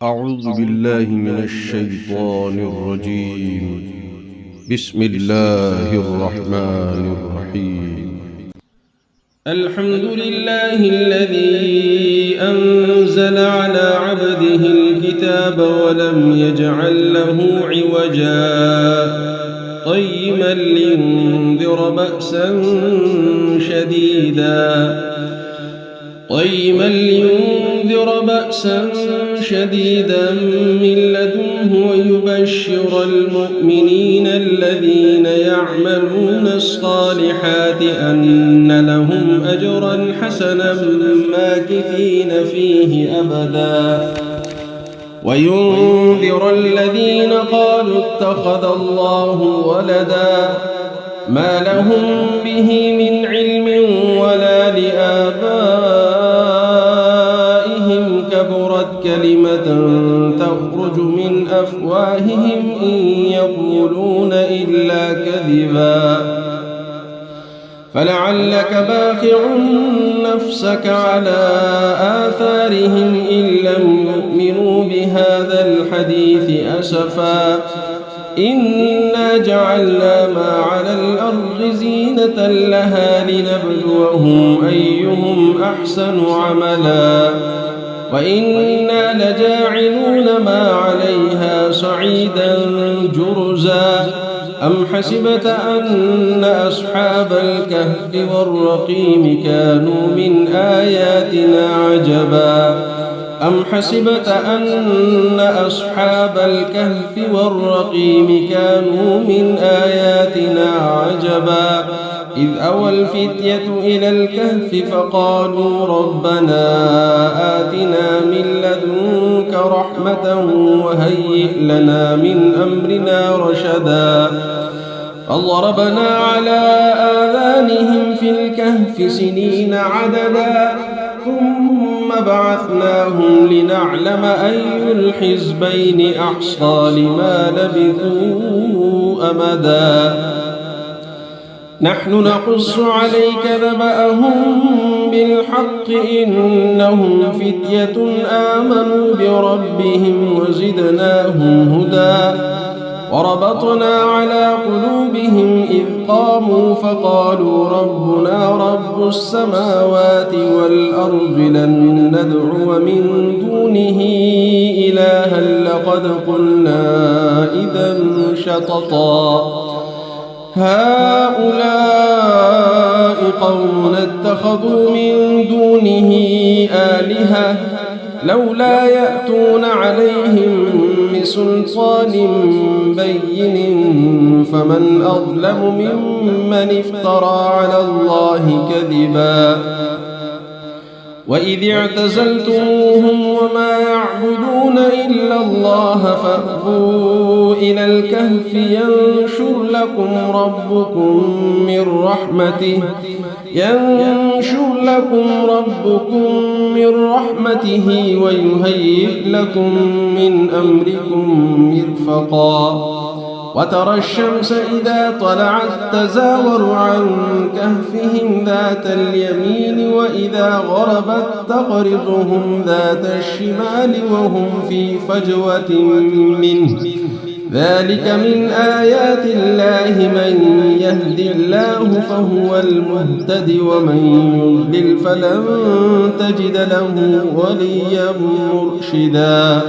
أعوذ بالله من الشيطان الرجيم. بسم الله الرحمن الرحيم. الحمد لله الذي أنزل على عبده الكتاب ولم يجعل له عوجا قيما لينذر بأسا شديدا من لدنه ويبشر المؤمنين الذين يعملون الصالحات أن لهم أجرا حسنا ماكثين فيه أبدا وينذر الذين قالوا اتخذ الله ولدا ما لهم به من علم ولا لآبائهم كبرت كلمة تخرج من أفواههم إن يقولون إلا كذبا فلعلك باخع نفسك على آثارهم إن لم يؤمنوا بهذا الحديث أسفا إنا جعلنا ما على الأرض زينة لها لنبلوهم أيهم أحسن عملا وإنا لجاعلون ما عليها صعيدا جرزا أم حسبت أن أصحاب الكهف والرقيم كانوا من آياتنا عجبا أم حسبت أن أصحاب الكهف والرقيم كانوا من آياتنا عجبا إذ أوى الفتية إلى الكهف فقالوا ربنا آتنا من لدنك رحمة وهيئ لنا من أمرنا رشدا فضربنا على آذانهم في الكهف سنين عددا ثم بعثناهم لنعلم أي الحزبين أحصى لما لبثوا أمدا نحن نقص عليك نبأهم بالحق إنهم فتية آمنوا بربهم وزدناهم هدى وربطنا على قلوبهم إذ قاموا فقالوا ربنا رب السماوات والأرض لن ندعو من دونه إلها لقد قلنا إذا شططا هؤلاء قوم اتخذوا من دونه آلهة لولا يأتون عليهم بسلطان بين فمن أظلم ممن افترى على الله كذبا وإذ اعتزلتموهم وما يعبدون إلا الله فأووا إلى الكهف ينشر لكم ربكم من رحمته ويهيئ لكم من أمركم مرفقا وترى الشمس إذا طلعت تزاور عن كهفهم ذات اليمين وإذا غربت تقرضهم ذات الشمال وهم في فجوة منه ذلك من آيات الله من يهد الله فهو المهتد ومن يضلل فلن تجد له وليا مرشدا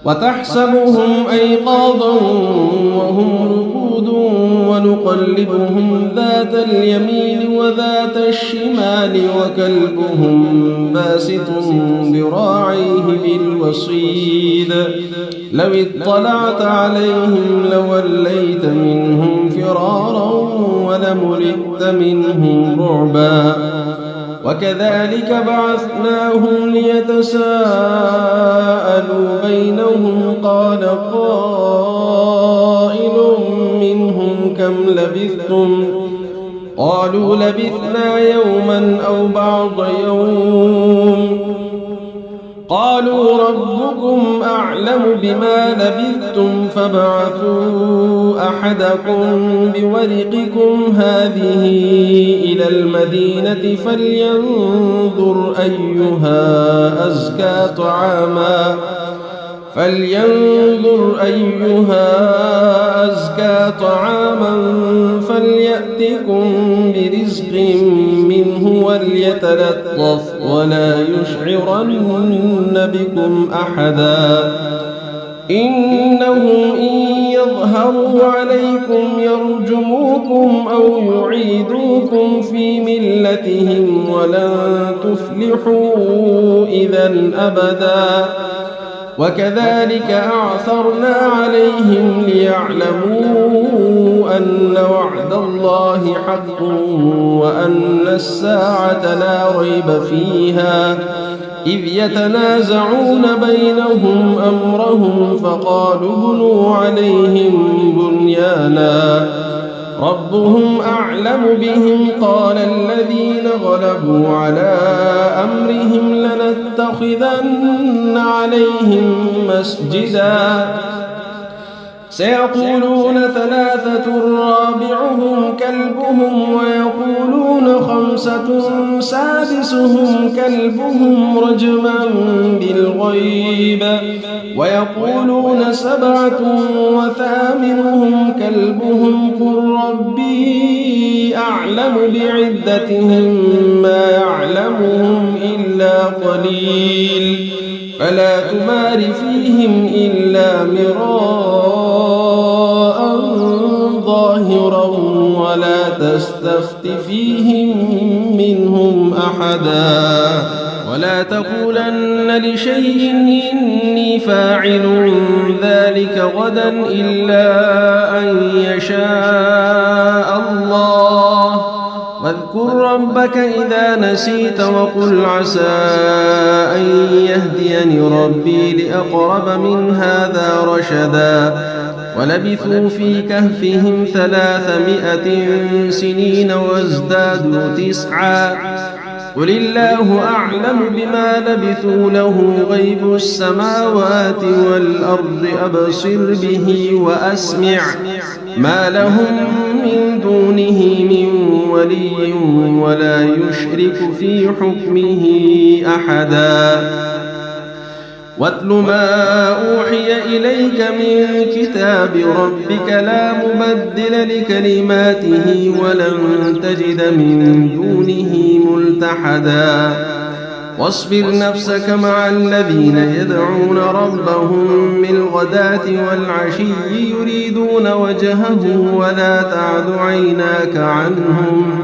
وتحسبهم أيقاظا وهم رقود ونقلبهم ذات اليمين وذات الشمال وكلبهم باسط ذراعيه بالوصيد لو اطلعت عليهم لوليت منهم فرارا ولملئت منهم رعبا وكذلك بعثناهم ليتساءلوا بينهم قال قائل منهم كم لبثتم قالوا لبثنا يوما أو بعض يوم قالوا ربكم أعلم بما لبثتم فابعثوا أحدكم بورقكم هذه إلى المدينة فلينظر أيها أزكى طعاما فليأتكم برزق منه وليتلطف ولا يشعرن بكم أحدا إنهم إن يظهروا عليكم يرجموكم أو يعيدوكم في ملتهم ولن تفلحوا إذا أبدا وكذلك أعثرنا عليهم ليعلموا أن وعد الله حق وأن الساعة لا ريب فيها إذ يتنازعون بينهم أمرهم فقالوا ابنوا عليهم بنيانا ربهم أعلم بهم قال الذين غلبوا على أمرهم لنتخذن عليهم مسجدا سيقولون ثلاثة رابعهم كلبهم ويقولون خمسة سادسهم كلبهم رجما بالغيب ويقولون سبعة وثامنهم كلبهم قل ربي أعلم بعدتهم ما يعلمهم إلا قليل فلا تمار فيهم إلا مراء ظاهرا ولا تستفت فيهم منهم أحدا ولا تقولن لشيء إني فاعل ذلك غدا إلا أن يشاء الله واذكر ربك إذا نسيت وقل عسى أن يهديني ربي لأقرب من هذا رشدا ولبثوا في كهفهم 300 سنين وازدادوا 9 قل الله أعلم بما لبثوا له غيب السماوات والأرض أبصر به وأسمع ما لهم من دونه من ولي ولا يشرك في حكمه أحدا واتل ما أوحي إليك من كتاب ربك لا مبدل لكلماته ولن تجد من دونه ملتحدا واصبر نفسك مع الذين يدعون ربهم بالغداة والعشي يريدون وجهه ولا تعد عيناك عنهم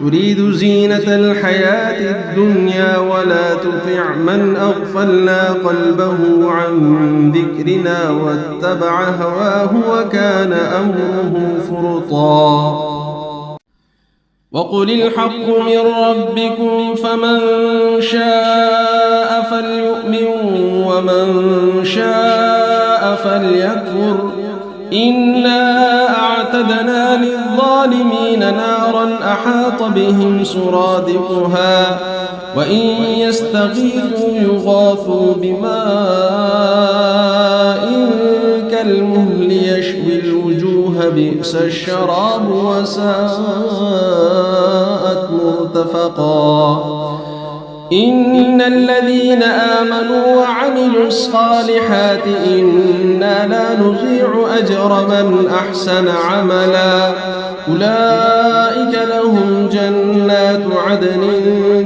تريد زينة الحياة الدنيا ولا تطع من أغفلنا قلبه عن ذكرنا واتبع هواه وكان أمره فرطا وقل الحق من ربكم فمن شاء فليؤمن ومن شاء فليكفر إنا أعتدنا للظالمين نارا أحاط بهم سرادقها وإن يستغيثوا يغاثوا بماء كالمهل يشوي الوجوه بئس الشراب وساءت مرتفقا إن الذين آمنوا وعملوا الصالحات إنا لا نضيع أجر من أحسن عملا أولئك لهم جنات عدن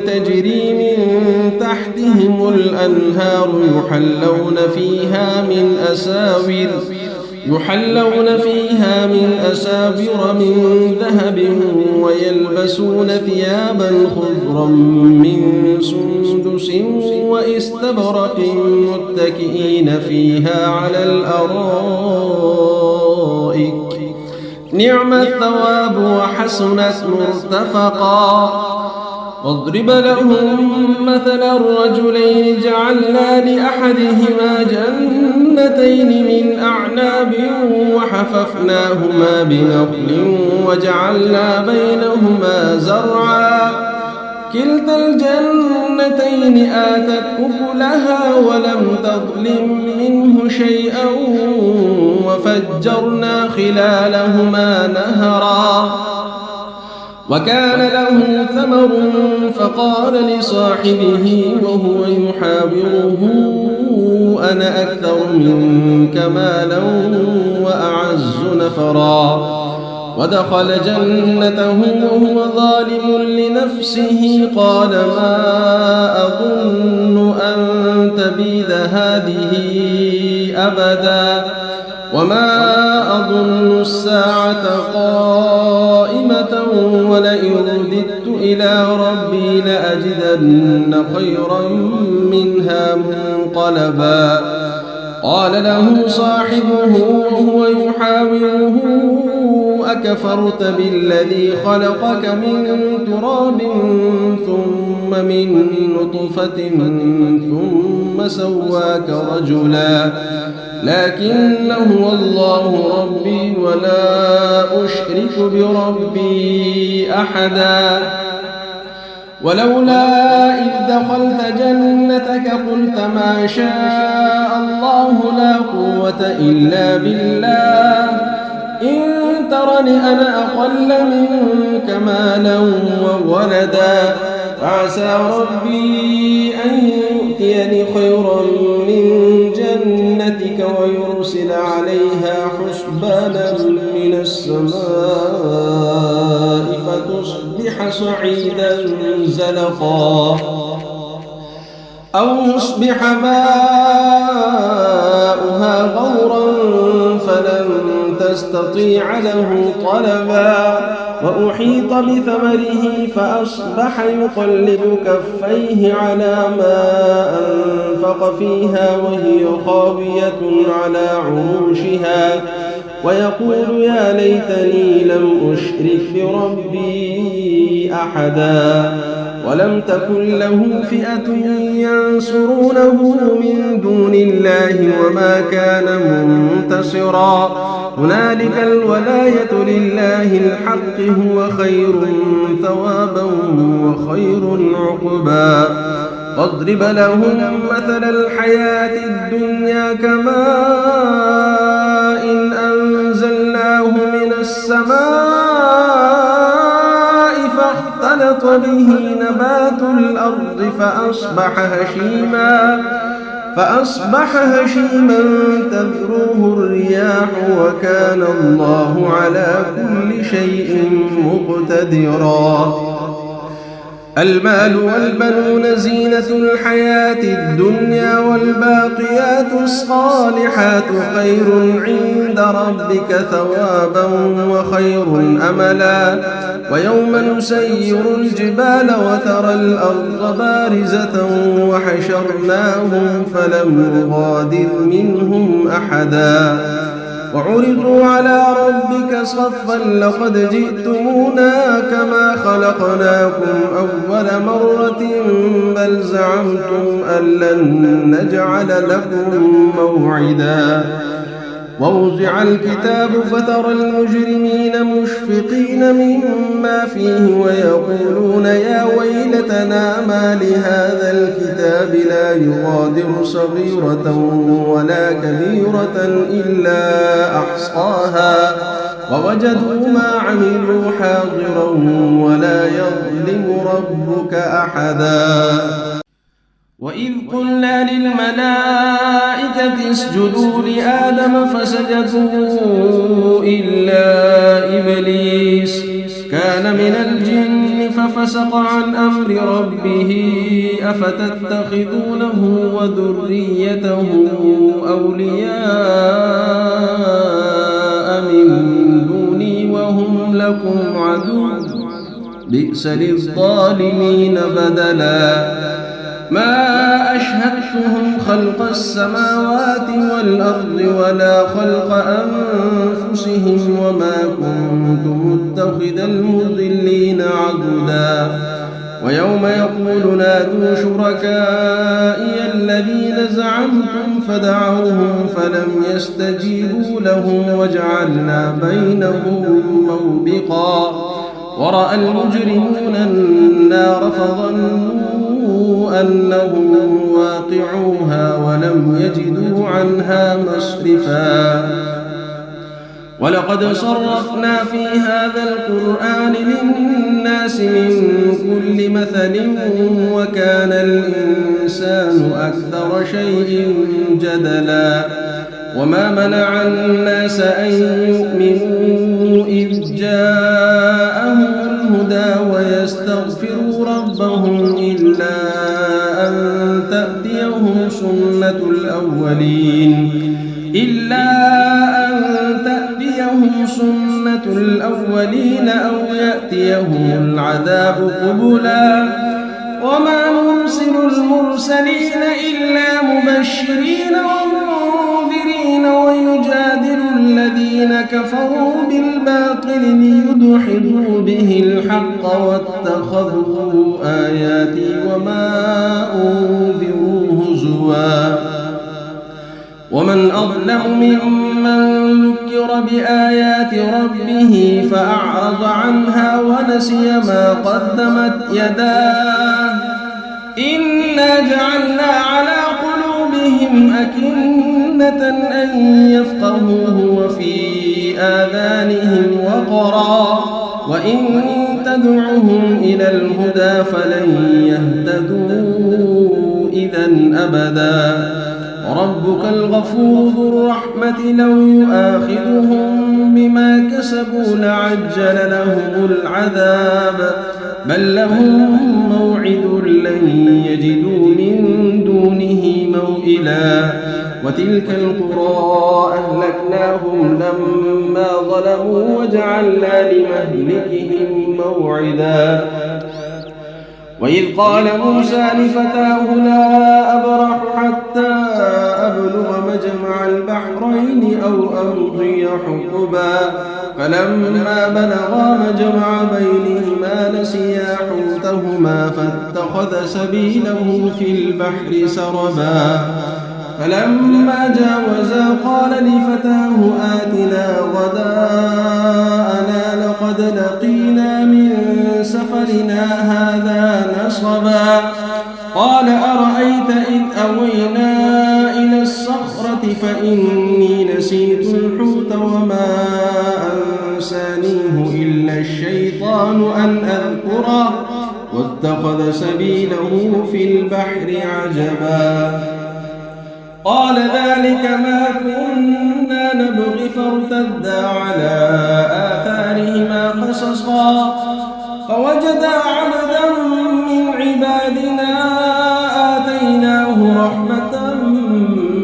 تجري من تحتهم الأنهار يحلون فيها من أساور من ذهب ويلبسون ثيابا خضرا من سندس واستبرق متكئين فيها على الأرائك نعم الثواب وحسنت مرتفقا واضرب لهم مثل الرجلين جعلنا لأحدهما جنتين من أعناب وحففناهما بنخل وجعلنا بينهما زرعا كلتا الجنتين آتت أكلها ولم تظلم منه شيئا وفجرنا خلالهما نهرا وكان له ثمر فقال لصاحبه وهو يحاوره أنا أكثر منك مالا وأعز نفرا ودخل جنته وهو ظالم لنفسه قال ما أظن أن تبيد هذه أبدا وما أظن الساعة قائمة ولئن رددت إلى ربي لأجدن خيرا منها منقلبا قال له صاحبه وهو يحاوره أكفرت بالذي خلقك من تراب ثم من نطفة ثم سواك رجلا لكن هو الله ربي ولا أشرك بربي أحدا ولولا إذ دخلت جنتك قلت ما شاء الله لا قوة إلا بالله إن ترني أنا أقل منك مالا وولدا فعسى ربي أن يؤتيني خيرا من جنتك ويرسل عليها حسبانا من السماء فتصبح صعيدا زلقا أو يصبح ماؤها غورا فلن تستطيع له طلبا وأحيط بثمره فأصبح يقلب كفيه على ما أنفق فيها وهي خاوية على عروشها ويقول يا ليتني لم أشرك بربي أحدا ولم تكن له فئة ينصرونه من دون الله وما كان منتصرا هنالك الولاية لله الحق هو خير ثوابا وخير عقبا واضرب لهم مثل الحياة الدنيا كماء إن أنزلناه من السماء فاختلط به نبات الأرض فأصبح هشيما تذروه الرياح وكان الله على كل شيء مقتدرا المال والبنون زينة الحياة الدنيا والباقيات الصالحات خير عند ربك ثوابا وخير أملا ويوم نسير الجبال وترى الأرض بارزة وحشرناهم فلم نغادر منهم أحدا وعرضوا على ربك صفا لقد جئتمونا كما خلقناكم أول مرة بل زعمتم أن لن نجعل لكم موعدا ووضع الكتاب فترى المجرمين مشفقين مما فيه ويقولون يا ويلتنا ما لهذا الكتاب لا يغادر صغيرة ولا كبيرة إلا أحصاها ووجدوا ما عملوا حاضرا ولا يظلم ربك أحدا وإذ قلنا للملائكة اسجدوا لآدم فسجدوا إلا إبليس كان من الجن ففسق عن أمر ربه أفتتخذونه وذريته أولياء من دوني وهم لكم عدو بئس للظالمين بدلا ما أشهدتهم خلق السماوات والأرض ولا خلق أنفسهم وما كنت متخذ المضلين عضدا ويوم يقول نادوا شركائي الذين زعمتم فدعوهم فلم يستجيبوا لهم وجعلنا بينهم موبقا ورأى المجرمون النار فظنوا أنهم واقعوها ولم يجدوا عنها مصرفا ولقد صرفنا في هذا القرآن للناس من كل مثل وكان الإنسان أكثر شيء جدلا وما منع الناس أن يؤمنوا إذ جاءهم الهدى ويستغفروا ربهم إلا أن تأتيهم سنة الأولين أو يأتيهم العذاب قبلا وما نرسل المرسلين إلا مبشرين ومنذرين ويجادل الذين كفروا بالباطل ليدحضوا به الحق واتخذوا آياتي وما أنذروا هزوا ومن أظلم ممن ذكر بآيات ربه فأعرض عنها ونسي ما قدمت يداه إنا جعلنا على قلوبهم أكنة أن يفقهوه وفي آذانهم وقرا وإن تدعهم إلى الهدى فلن يهتدوا إذا أبدا ربك الغفور ذو الرحمة لو يؤاخذهم بما كسبوا لعجل لهم العذاب بل لهم موعد لن يجدوا من دونه موئلا وتلك القرى أهلكناهم لما ظلموا وجعلنا لمهلكهم موعدا وإذ قال موسى لفتاه لا أبرح حتى أبلغ مجمع البحرين أو أمضي حقبا فلما بلغا مجمع بينهما نسيا حوتهما فاتخذ سبيله في البحر سربا فلما جاوزا قال لفتاه آتنا غداءنا لقد لقينا من سفرنا هذا نصبا قال أرأيت إذ أوينا إلى الصخرة فإني نسيت الحوت وما أنسانيه إلا الشيطان أن أذكره واتخذ سبيله في البحر عجبا قال ذلك ما كنا نبغي فارتدا على آثارهما قصصا فوجدا عبدا من عبادنا آتيناه رحمة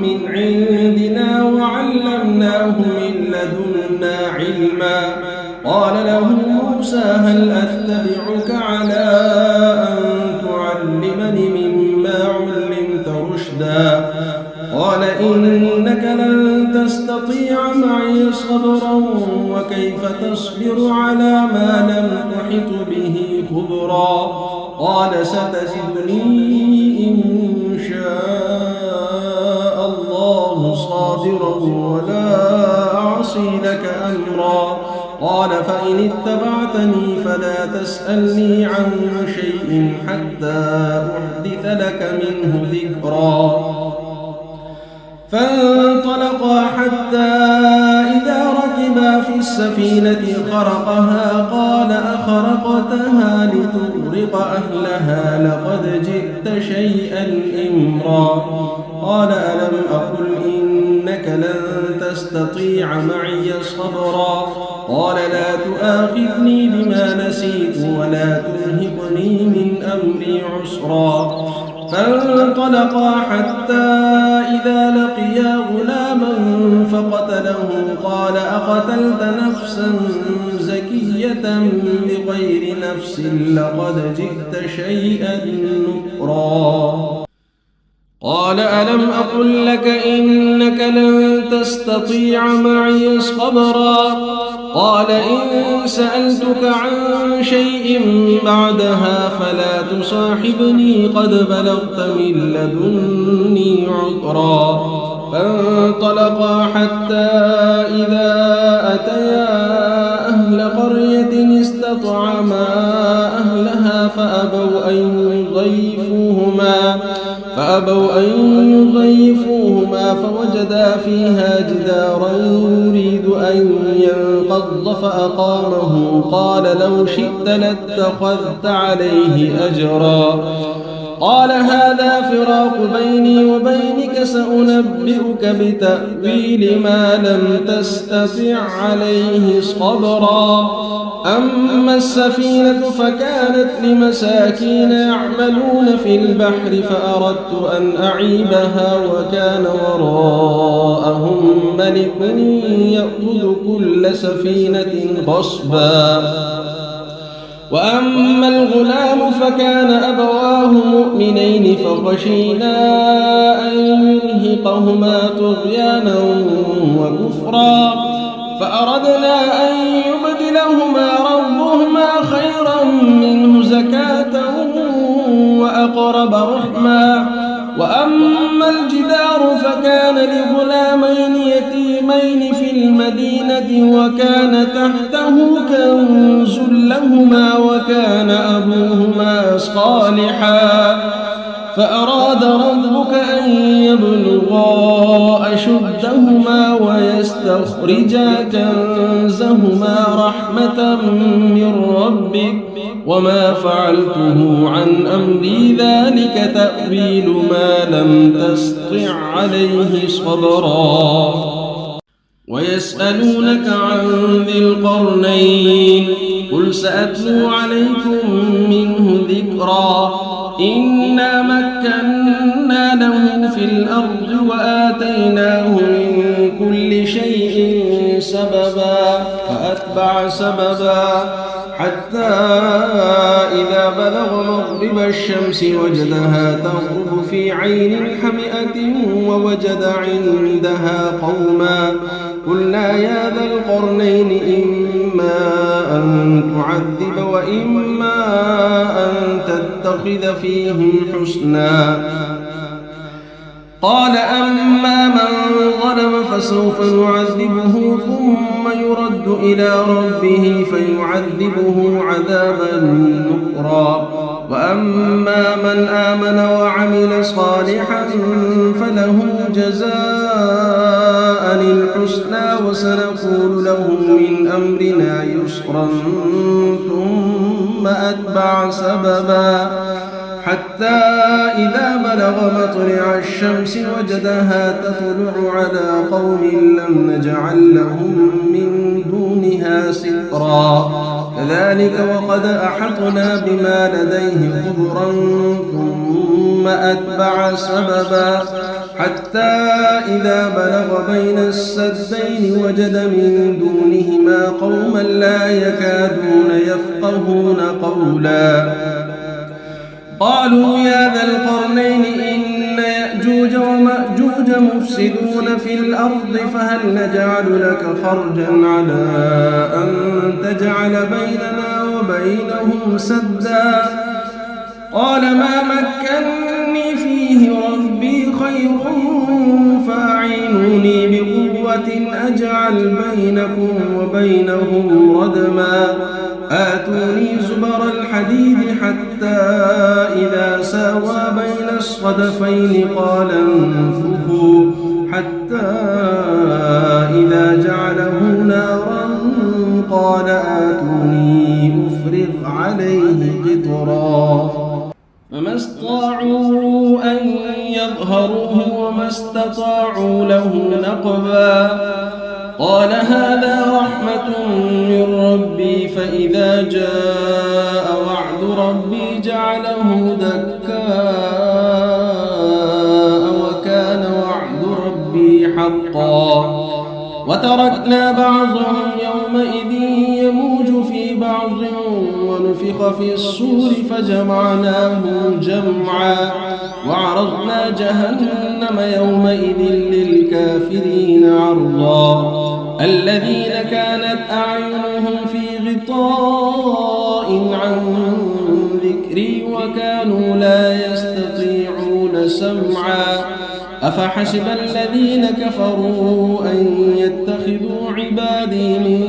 من عندنا وعلمناه من لدنا علما قال له موسى هل أتبعك على أن تعلمني مما علمت رشدا قال إنك لن تستطيع معي صبرا وكيف تصبر على ما لم تحط به خبرا قال ستجدني إن شاء الله صابرا ولا أعصي لك أمرا قال فإن اتبعتني فلا تسألني عن شيء حتى أحدث لك منه ذكرا فانطلقا حتى إذا ركبا في السفينة خرقها قال أخرقتها لتغرق أهلها لقد جئت شيئا إمرا قال ألم أقل إنك لن تستطيع معي صبرا قال لا تؤاخذني بما نسيت ولا ترهقني من أمري عسرا فانطلقا حتى إذا لقيا غلاما فقتله قال أقتلت نفسا زكية بغير نفس لقد جئت شيئا نكرا قال ألم أقل لك إنك لن تستطيع معي صبرا قال إن سألتك عن شيء بعدها فلا تصاحبني قد بلغت من لدني عذرا فانطلقا حتى إذا أتيا أهل قرية استطعما فأبوا أن يضيفوهما فوجدا فيها جدارا يريد أن ينقض فأقامه قال لو شئت لاتخذت عليه أجرا قال هذا فراق بيني وبينك سأنبئك بتأويل ما لم تستطع عليه صبرا أما السفينة فكانت لمساكين يعملون في البحر فأردت أن أعيبها وكان وراءهم ملك يأخذ كل سفينة غصبا وأما الغلام فكان أبواه مؤمنين فخشينا أن يرهقهما طغيانا وكفرا فأردنا أن يبدلهما ربهما خيرا منه زكاة وأقرب رحما وأما الجدار فكان لغلامين يتيمين في المدينة وكان تحته كنز لهما وكان أبوهما صالحا فأراد ربك أن يبلغا أشدهما ويستخرجا كنزهما رحمة من ربك وما فعلته عن أمري ذلك تأويل ما لم تسطع عليه صبرا ويسألونك عن ذي القرنين قل سأتلو عليكم منه ذكرا إنا مكنا له في الأرض وآتيناه من كل شيء سببا فأتبع سببا حتى إذا بلغ مغرب الشمس وجدها تغرب في عين حمئة ووجد عندها قوما قلنا يا ذا القرنين إما أن تعذب وإما أن تتخذ فيهم حسنا قال أما من ظلم فسوف نعذبه ثم يرد إلى ربه فيعذبه عذابا نكرا وأما من آمن وعمل صالحا فله جزاء الحسنى وسنقول له من أمرنا يسرا ثم أتبع سببا حتى إذا بلغ مطلع الشمس وجدها تطلع على قوم لم نجعل لهم من دونها سترا كذلك وقد أحطنا بما لديه خبرا ثم أتبع سببا حتى إذا بلغ بين السدين وجد من دونهما قوما لا يكادون يفقهون قولا قالوا يا ذا القرنين إن يأجوج ومأجوج مفسدون في الأرض فهل نجعل لك خرجا على أن تجعل بيننا وبينهم سدا قال ما مكنني فيه ربي خير فأعينوني بقوة أجعل بينكم وبينهم ردما آتوني زبر الحديد حتى إذا ساوى بين الصدفين قال انفخوا حتى إذا جعله نارا قال آتوني أفرغ عليه قطرا فما استطاعوا أن يظهروه وما استطاعوا له نقبا قال هذا رحمة من ربي فإذا جاء وعد ربي جعله دكاء وكان وعد ربي حقا وتركنا بعضهم يومئذ يموج في بعض ونفخ في الصور فجمعناهم جمعا وعرضنا جهنم يومئذ للكافرين عرضا الذين كانت أعينهم في غطاء عن ذكري وكانوا لا يستطيعون سمعا أفحسب الذين كفروا أن يتخذوا عبادي من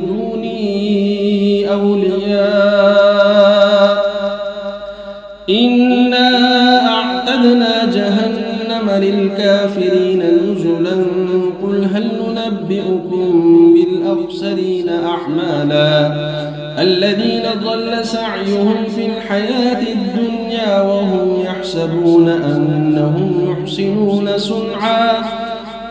دوني أولياء للكافرين نزلا قل هل ننبئكم بالأخسرين أعمالا الذين ضل سعيهم في الحياة الدنيا وهم يحسبون أنهم يحسنون صنعا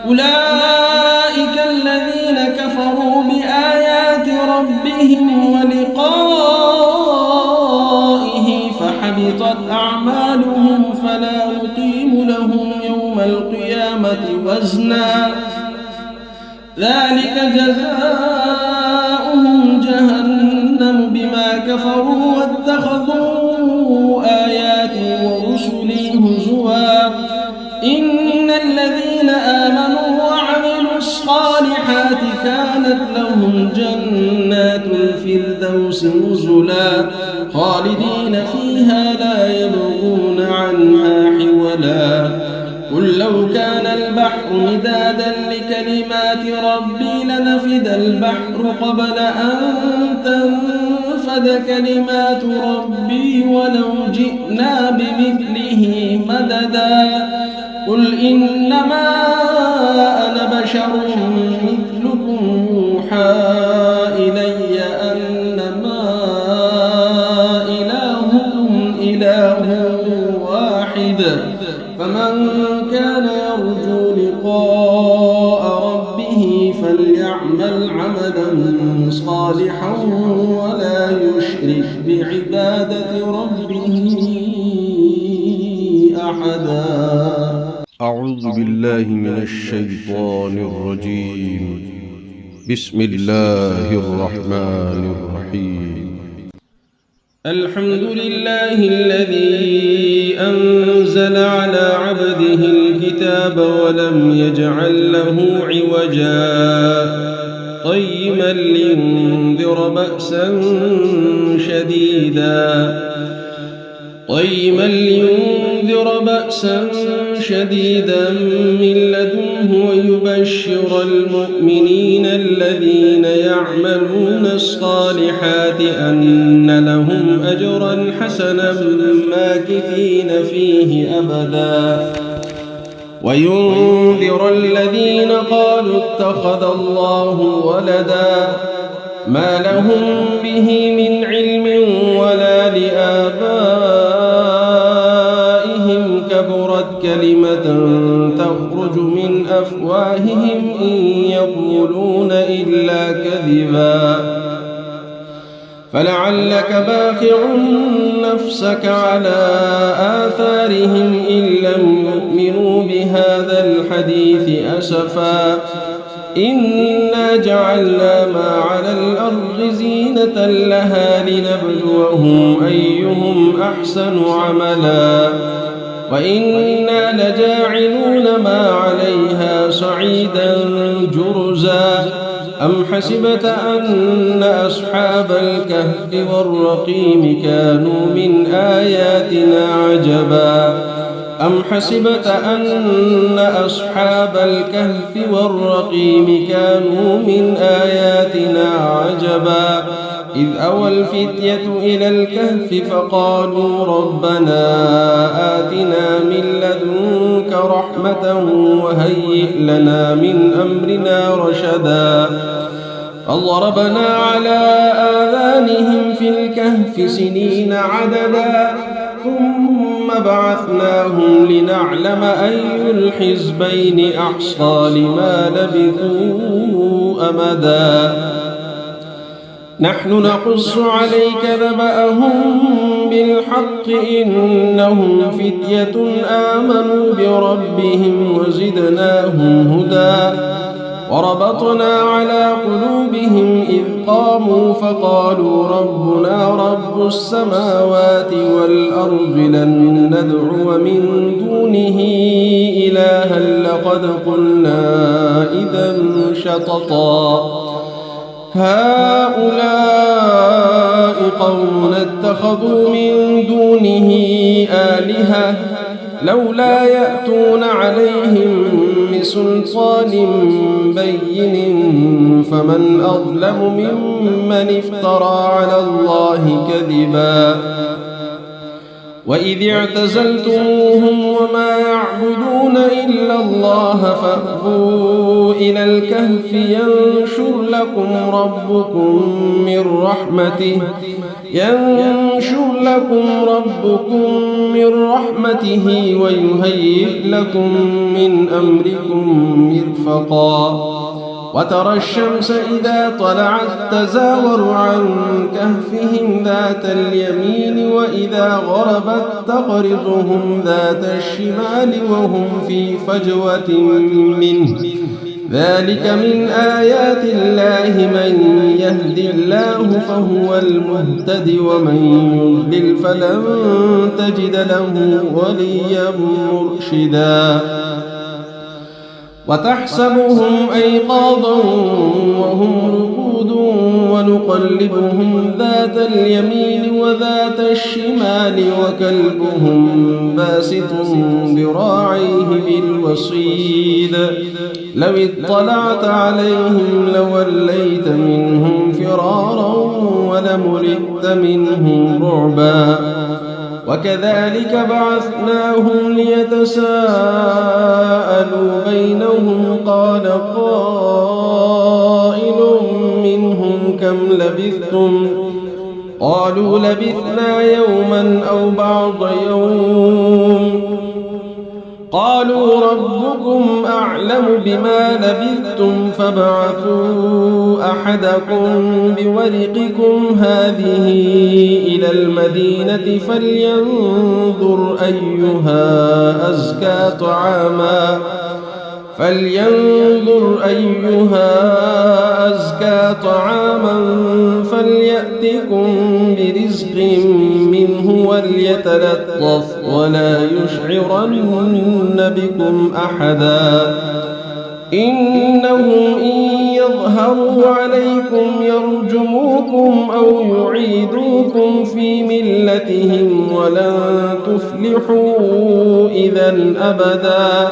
أولئك الذين كفروا بآيات ربهم ولقائه فحبطت أعمالهم فلا نقيم لهم يوم القيامة وزنا ذلك جزاؤهم جهنم بما كفروا واتخذوا آياتي ورسلي هزوا إن الذين آمنوا وعملوا الصالحات كانت لهم جنات الفردوس نزلا خالدين فيها لا يبغون عنها حولا قل لو كان البحر مدادا لكلمات ربي لنفد البحر قبل أن تنفد كلمات ربي ولو جئنا بمثله مددا قل إنما أنا بشر مثلكم يوحى إلي أنما إلهكم إله واحد فمن كان يرجو لقاء ربه فليعمل عملا صالحا ولا يشرك بعبادة ربه أحدا. أعوذ بالله من الشيطان الرجيم. بسم الله الرحمن الرحيم. الحمد لله الذي أنزل على عبده الكتاب ولم يجعل له عوجا قيما لينذر بأسا شديدا من لدنه ويبشر المؤمنين الذين يعملون الصالحات أن لهم أجرا حسنا ماكثين فيه أبدا وينذر الذين قالوا اتخذ الله ولدا ما لهم به من علم ولا لآبائهم كبرت كلمة تخرج من أفواههم إن يقولون إلا كذبا فلعلك باخع نفسك على آثارهم إن لم يؤمنوا بهذا الحديث أسفا إنا جعلنا ما على الأرض زينة لها لنبلوهم أيهم أحسن عملا وإنا لجاعلون ما عليها صعيدا جرزا أم حسبت أن أصحاب الكهف والرقيم كانوا من آياتنا عجبا أم حسبت أن أصحاب الكهف والرقيم كانوا من آياتنا عجبا إذ أوى الفتية إلى الكهف فقالوا ربنا آتنا من لدنك رحمة وهيئ لنا من أمرنا رشدا فضربنا على آذانهم في الكهف سنين عددا ثم بعثناهم لنعلم أي الحزبين أحصى لما لبثوا أمدا نحن نقص عليك نبأهم بالحق إنهم فتية آمنوا بربهم وزدناهم هدى وربطنا على قلوبهم إذ قاموا فقالوا ربنا رب السماوات والأرض لن ندعو من دونه إلها لقد قلنا إذا شططا هؤلاء قوم اتخذوا من دونه آلهة لولا يأتون عليهم بسلطان بين فمن أظلم ممن افترى على الله كذبا وإذ اعتزلتموهم وما يعبدون تعبدون إلا الله فأووا إلى الكهف ينشر لكم ربكم من رحمته ويهيئ لكم من أمركم مرفقا وترى الشمس إذا طلعت تزاور عن كهفهم ذات اليمين وإذا غربت تقرضهم ذات الشمال وهم في فجوة منه ذلك من آيات الله من يهد الله فهو المهتد ومن يضلل فلن تجد له وليا مرشدا وتحسبهم أيقاظا وهم رقود ونقلبهم ذات اليمين وذات الشمال وكلبهم باسط ذراعيه بالوصيد لو اطلعت عليهم لوليت منهم فرارا ولملئت منهم رعبا وكذلك بعثناهم ليتساءلوا بينهم قال قائل منهم كم لبثتم قالوا لبثنا يوما أو بعض يوم قالوا ربكم أعلم بما لبثتم فابعثوا أحدكم بورقكم هذه إلى المدينة فلينظر أيها أزكى طعاما فليأتكم برزق منه وليتلطف ولا يشعرن بكم أحدا إنهم إن يظهروا عليكم يرجموكم أو يعيدوكم في ملتهم ولن تفلحوا إذا أبدا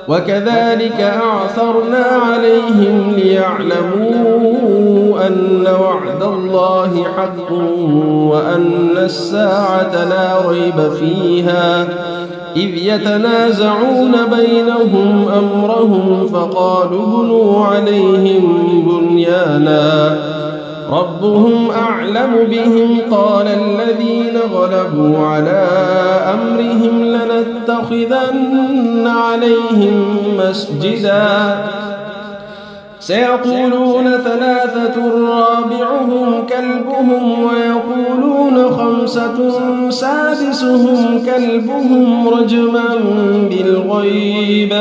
وكذلك أعثرنا عليهم ليعلموا أن وعد الله حق وأن الساعة لا ريب فيها إذ يتنازعون بينهم أمرهم فقالوا ابنوا عليهم بنيانا ربهم أعلم بهم قال الذين غلبوا على أمرهم لنتخذن عليهم مسجدا سيقولون ثلاثة رابعهم كلبهم ويقولون خمسة سادسهم كلبهم رجما بالغيب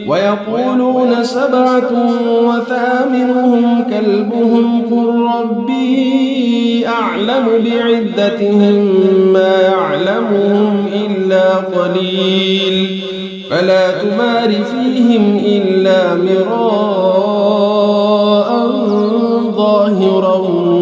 ويقولون سبعة وثامنهم كلبهم قل ربي أعلم بعدتهم ما يعلمهم إلا قليل فلا تمار فيهم إلا مراء ظاهرا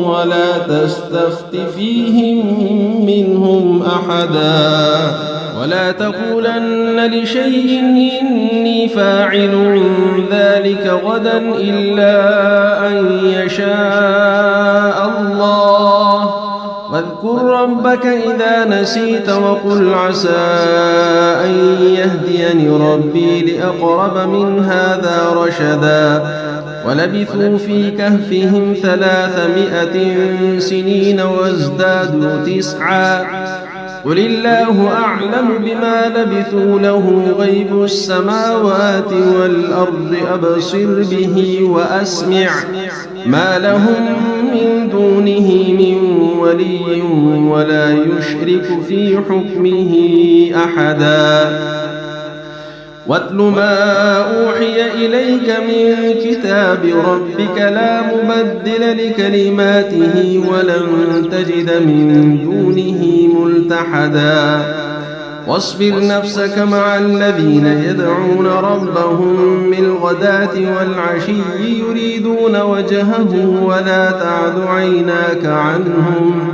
ولا تستفت فيهم منهم أحدا ولا تقولن لشيء إني فاعل ذلك غدا إلا أن يشاء الله واذكر ربك إذا نسيت وقل عسى أن يهديني ربي لأقرب من هذا رشدا ولبثوا في كهفهم 300 سنين وازدادوا 9 قل الله أعلم بما لبثوا له غيب السماوات والأرض أبصر به وأسمع ما لهم من دونه من ولي ولا يشرك في حكمه أحدا واتل ما أوحي إليك من كتاب ربك لا مبدل لكلماته ولن تجد من دونه ملتحدا واصبر نفسك مع الذين يدعون ربهم بالغداة والعشي يريدون وجهه ولا تعد عيناك عنهم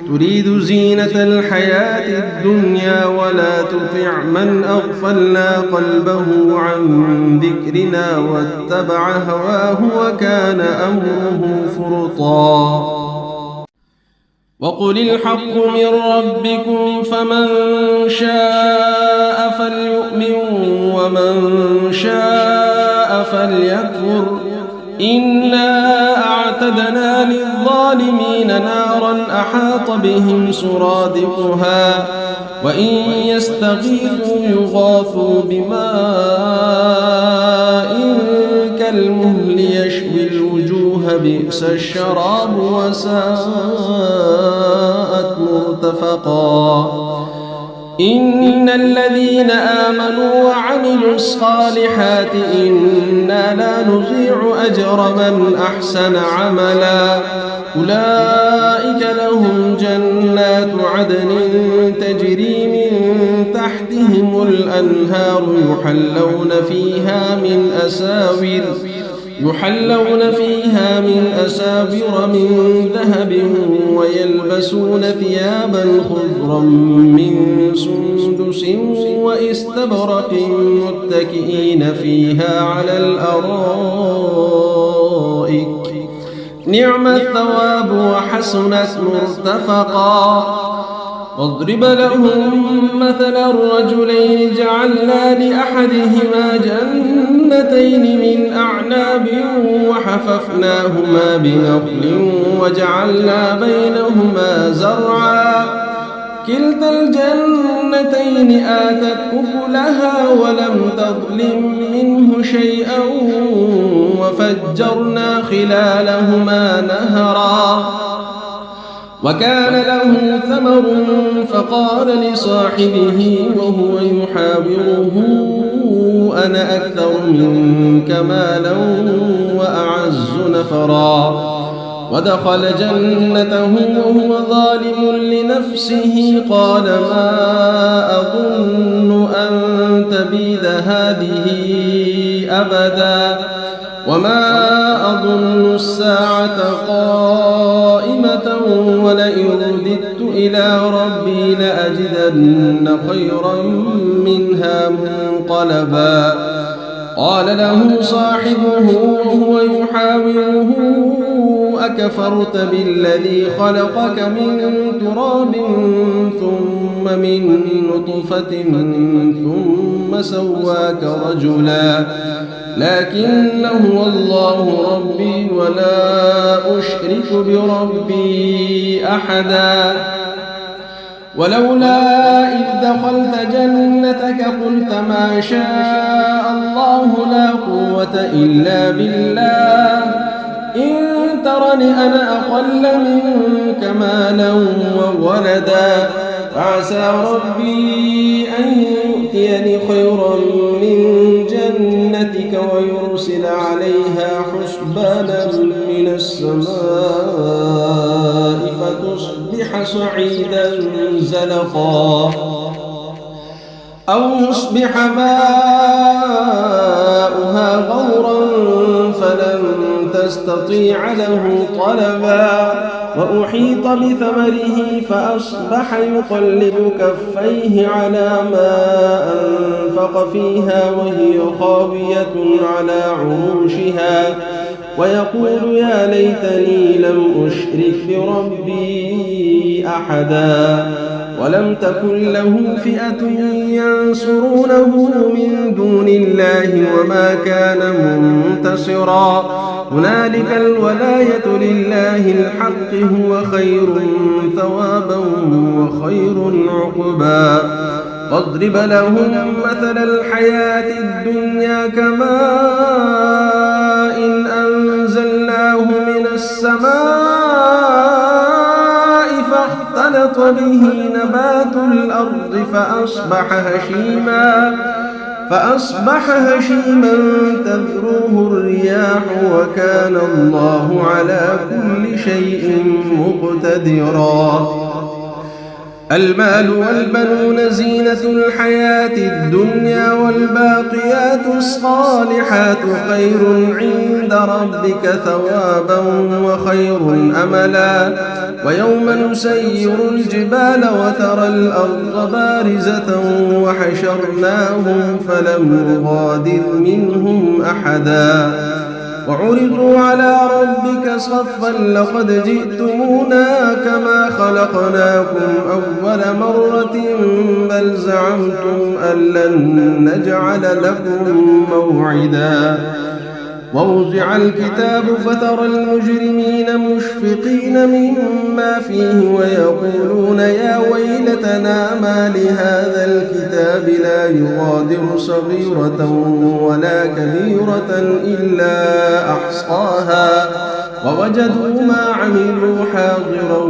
تريد زينة الحياة الدنيا ولا تطع من أغفلنا قلبه عن ذكرنا واتبع هواه وكان أمره فرطا وقل الحق من ربكم فمن شاء فليؤمن ومن شاء فليكفر إنا أعتدنا للظالمين نارا أحاط بهم سرادقها وإن يستغيثوا يغاثوا بماء كالمهل يشوي الوجوه بئس الشراب وساءت مرتفقا إن الذين آمنوا وعملوا الصالحات إنا لا نضيع أجر من أحسن عملا أولئك لهم جنات عدن تجري من تحتهم الأنهار يحلون فيها من أساور من ذهب ويلبسون ثيابا خضرا من سندس واستبرق متكئين فيها على الأرائك نعم الثواب وحسنت مرتفقا واضرب لهم مثل الرجلين جعلنا لأحدهما جنتين من أعناب وحففناهما بنخل وجعلنا بينهما زرعا كلتا الجنتين آتت أكلها ولم تظلم منه شيئا وفجرنا خلالهما نهرا وكان له ثمر فقال لصاحبه وهو يحاوره أنا أكثر منك مالا وأعز نفرا ودخل جنته وهو ظالم لنفسه قال ما أظن أن تبيد هذه أبدا وما أظن الساعة قائمة ولئن رددت إلى ربي لأجدن خيرا منها منقلبا قال له صاحبه وهو يحاوره أكفرت بالذي خلقك من تراب ثم من نطفة ثم سواك رجلا لكن هو الله ربي ولا أشرك بربي أحدا ولولا إذ دخلت جنتك قلت ما شاء الله لا قوة إلا بالله إن ترني أنا أقل منك مالا وولدا فعسى ربي أن يؤتيني خيرا من جنتك ويرسل عليها حسبانا من السماء فتصبح صعيدا زلقا أو يصبح ماؤها غورا فلن تستطيع له طلبا وأحيط بثمره فأصبح يقلب كفيه على ما أنفق فيها وهي خاوية على عروشها ويقول يا ليتني لم أشرك بربي أحدا ولم تكن له فئة ينصرونه من دون الله وما كان منتصرا هنالك الولاية لله الحق هو خير ثوابا وخير عقبا واضرب لهم مثل الحياة الدنيا كماء إن أنزلناه من السماء فاختلط به نبات الأرض فأصبح هشيما تذروه الرياح وكان الله على كل شيء مقتدرا المال والبنون زينة الحياة الدنيا والباقيات الصالحات خير عند ربك ثوابا وخير أملا ويوم نسير الجبال وترى الأرض بارزة وحشرناهم فلم نغادر منهم أحدا وعرضوا على ربك صفا لقد جئتمونا كما خلقناكم أول مرة بل زعمتم أن لن نجعل لكم موعدا ووضع الكتاب فترى المجرمين مشفقين مما فيه ويقولون يا ويلتنا ما لهذا الكتاب لا يغادر صغيرة ولا كبيرة إلا أحصاها ووجدوا ما عملوا حاضرا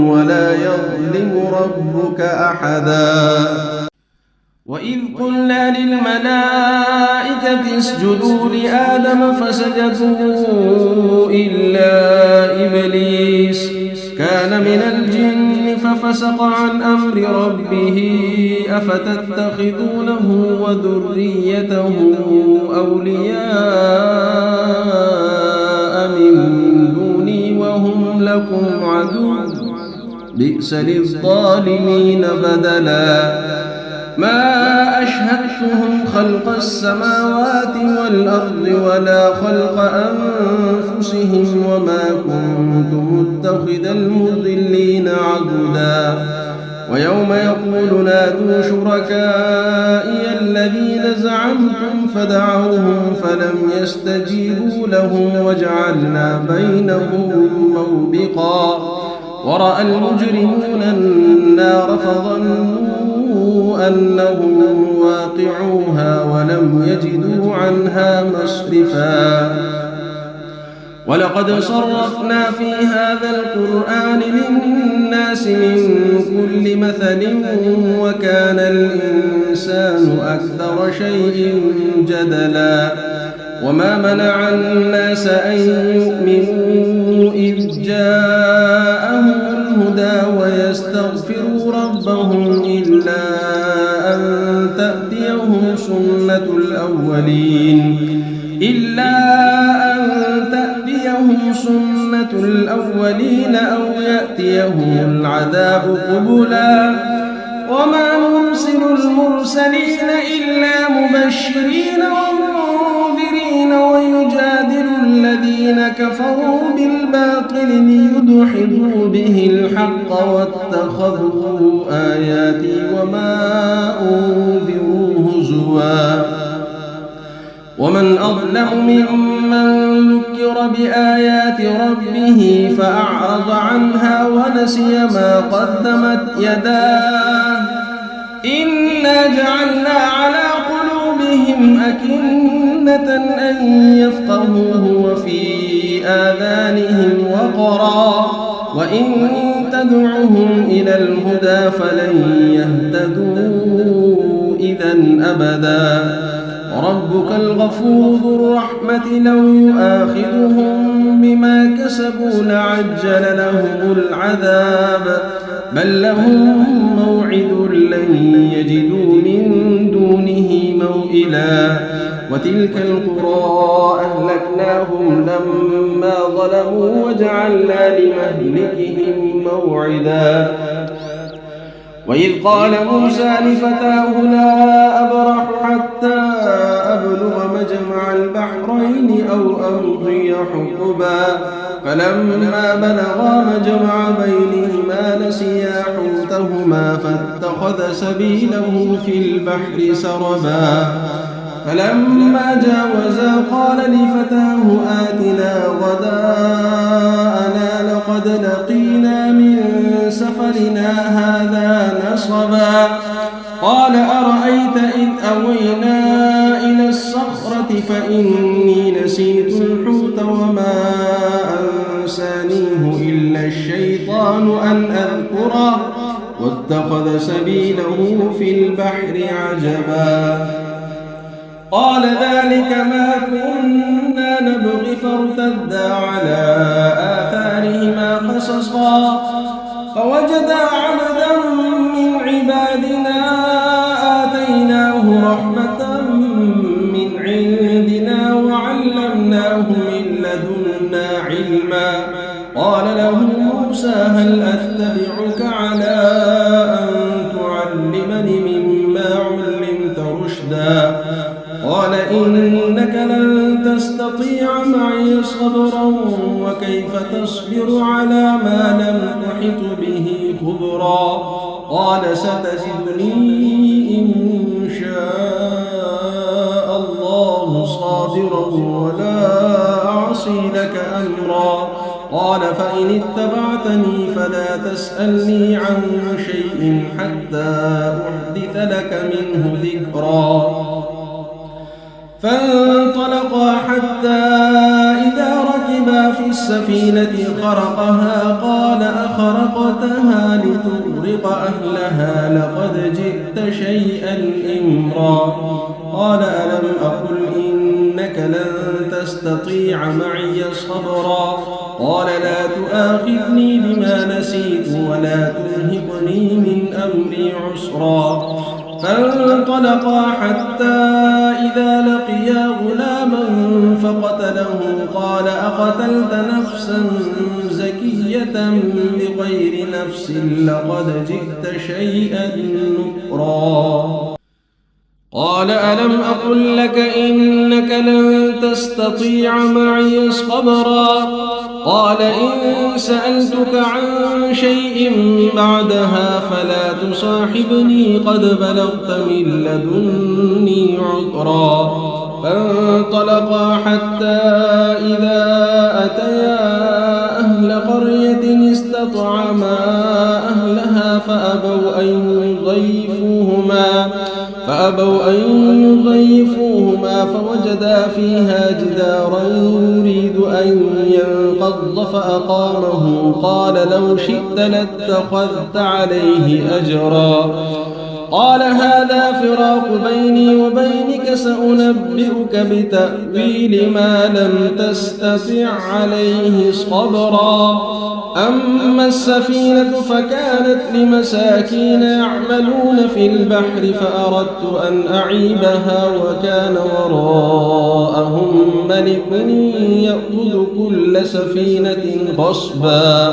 ولا يظلم ربك أحدا وإذ قلنا للملائكة اسجدوا لآدم فسجدوا إلا إبليس كان من الجن ففسق عن أمر ربه أفتتخذونه وذريته أولياء من دوني وهم لكم عدو بئس للظالمين بدلا ما أشهدتهم خلق السماوات والأرض ولا خلق أنفسهم وما كنت متخذ المضلين عضدا ويوم يقول نادوا شركائي الذين زعمتم فدعوهم فلم يستجيبوا لهم وجعلنا بينهم موبقا ورأى المجرمون النار فظنوا أنهم واقعوها ولم يجدوا عنها مصرفا ولقد صرفنا في هذا القرآن للناس من كل مثل وكان الإنسان أكثر شيء جدلا وما منع الناس أن يؤمنوا إذ جاءهم الهدى ويستغفروا ربهم إلا أن تأتيهم سنة الأولين أو يأتيهم العذاب قبلا وما نرسل المرسلين إلا مبشرين ومنذرين ويجادل الذين كفروا بالباطل ليدحضوا به الحق واتخذوا آياتي وما أنذروا هزوا ومن أظلم ممن ذكر بآيات ربه فأعرض عنها ونسي ما قدمت يداه إنا جعلنا على قلوبهم أكنة أن يفقهوه وفي آذانهم وقرا وإن تدعهم إلى الهدى فلن يهتدوا إذا أبدا وربك الغفور ذو الرحمة لو يؤاخذهم بما كسبوا لعجل لهم العذاب بل لهم موعد لن يجدوا من دونه موئلا وتلك القرى أهلكناهم لما ظلموا وجعلنا لمهلكهم موعدا وإذ قال موسى لفتاه لا أبرح حتى أبلغ مجمع البحرين أو أمضي حقبا فلما بلغا مجمع بينهما نسيا حوتهما فاتخذ سبيله في البحر سربا فلما جاوزا قال لفتاه آتنا غداءنا لقد لقينا من سفرنا هذا نصبا قال أرأيت إذ أوينا إلى الصخرة فإني نسيت الحوت وما أنسانيه إلا الشيطان أن أذكره واتخذ سبيله في البحر عجبا قال ذلك ما كنا نبغي فارتدا على آثارهما قصصا فوجدا عبدا من عبادنا آتيناه رحمة من عندنا وعلمناه من لدنا علما قال له موسى هل أتبعك على أن تعلمني مما علمت رشدا قال إنك لن تستطيع معي صبرا وكيف تصبر على ما لم تحط به خبرا قال ستجدني إن شاء الله صابرا ولا أعصي لك أمرا قال فإن اتبعتني فلا تسألني عن شيء حتى أحدث لك منه ذكرا فانطلقا حتى إذا ركبا في السفينة خرقها قال أخرقتها لتغرق أهلها لقد جئت شيئا إمرا قال ألم أقل إنك لن تستطيع معي صبرا قال لا تؤاخذني بما نسيت ولا ترهقني من أمري عسرا فانطلقا حتى إذا لقيا غلاما فقتله قال أقتلت نفسا زكية بغير نفس لقد جئت شيئا نكرا قال ألم أقل لك إنك لن تستطيع معي صبرا قال إن سألتك عن شيء بعدها فلا تصاحبني قد بلغت من لدني عذرا فانطلقا حتى إذا أتيا أهل قرية استطعما أهلها فأبوا أن يضيفوهما فوجدا فيها جدارا يريد أن ينقض فأقامه قال لو شئت لاتخذت عليه أجرا قال هذا فراق بيني وبينك سأنبئك بتأويل ما لم تستطع عليه صبرا أما السفينة فكانت لمساكين يعملون في البحر فأردت أن أعيبها وكان وراءهم ملك يأخذ كل سفينة غصبا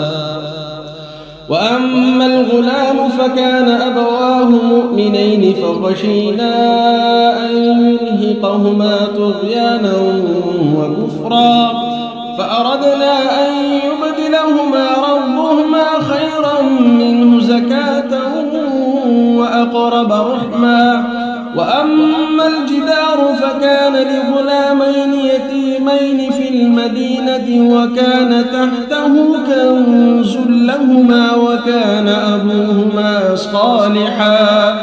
وأما الغلام فكان أبواه مؤمنين فخشينا أن يرهقهما طغيانا وكفرا فأردنا أن يبدلهما ربهما خيرا منه زكاة وأقرب رحما وأما الجدار فكان لغلامين يتيمين في المدينة وكان تحته كنز لهما وكان أبوهما صالحا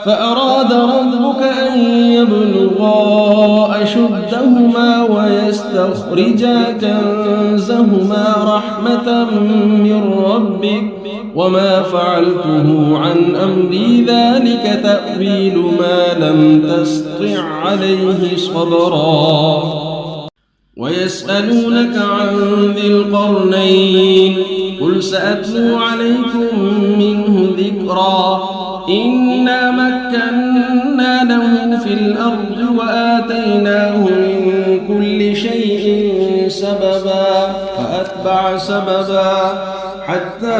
فأراد ربك أن يبلغا أشدهما ويستخرجا كنزهما رحمة من ربك وما فعلته عن أمري ذلك تأويل ما لم تستطع عليه صبرا ويسألونك عن ذي القرنين قل سأتلو عليكم منه ذكرا إنا مكنا له في الأرض وآتيناه من كل شيء سببا فأتبع سببا حتى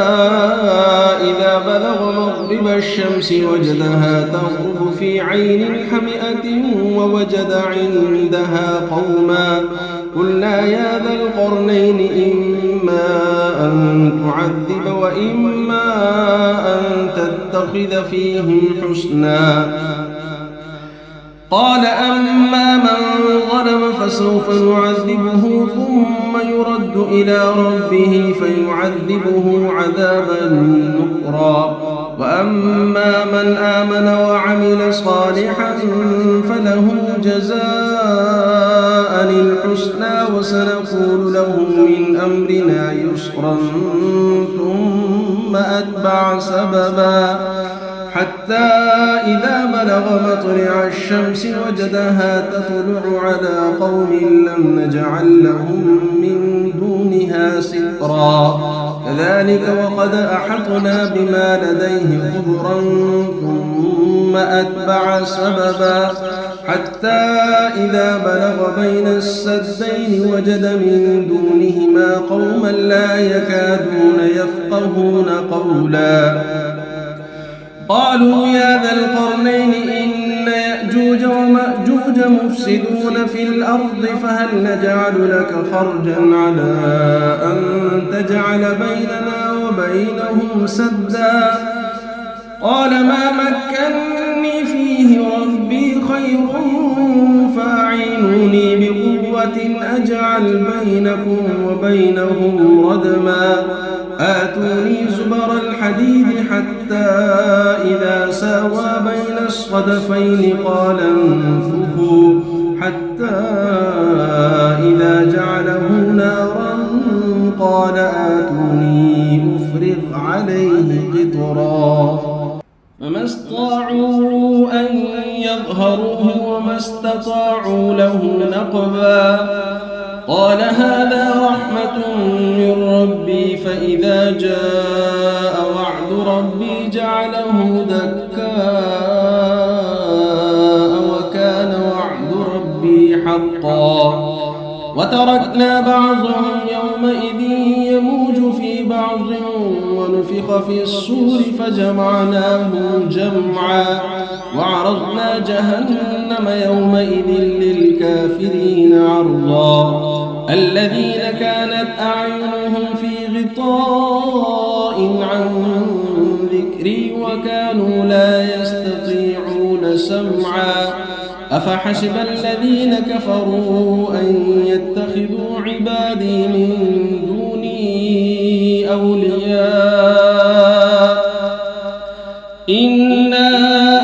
إذا بلغ مغرب الشمس وجدها تغرب في عين حمئة ووجد عندها قوما قلنا يا ذا القرنين إما أن تعذب وإما أن تتخذ فيهم حسنا قال أما من ظلم فسوف نعذبه ثم يرد إلى ربه فيعذبه عذابا نكرا وأما من آمن وعمل صالحا فله جزاء الحسنى وسنقول له من أمرنا يسرا ثم أتبع سببا حتى إذا بلغ مطلع الشمس وجدها تطلع على قوم لم نجعل لهم من دونها سترا كذلك وقد أحطنا بما لديه خبرا ثم أتبع سببا حتى إذا بلغ بين السدين وجد من دونهما قوما لا يكادون يفقهون قولا قالوا يا ذا القرنين إن يأجوج يأجوج ومأجوج مفسدون في الأرض فهل نجعل لك خرجا على أن تجعل بيننا وبينهم سدا قال ما مكني فيه ربي خير فأعينوني بقوة أجعل بينكم وبينهم ردما آتوني زبر الحديد حتى إذا ساوى بين الصدفين قال انفخوا حتى إذا جعله نارا قال آتوني أفرغ عليه قطرا فما استطاعوا أن يظهروه وما استطاعوا له نقبا قال هذا رحمة من ربي فإذا جاء وعد ربي جعله دكاء وكان وعد ربي حقا وتركنا بعضهم يومئذ يموج في بعض ونفخ في الصور فجمعناهم جمعا وعرضنا جهنم يومئذ للكافرين عرضا الذين كانت أعينهم في غطاء عن ذكري وكانوا لا يستطيعون سمعا أفحسب الذين كفروا أن يتخذوا عبادي من دوني أولياء إنا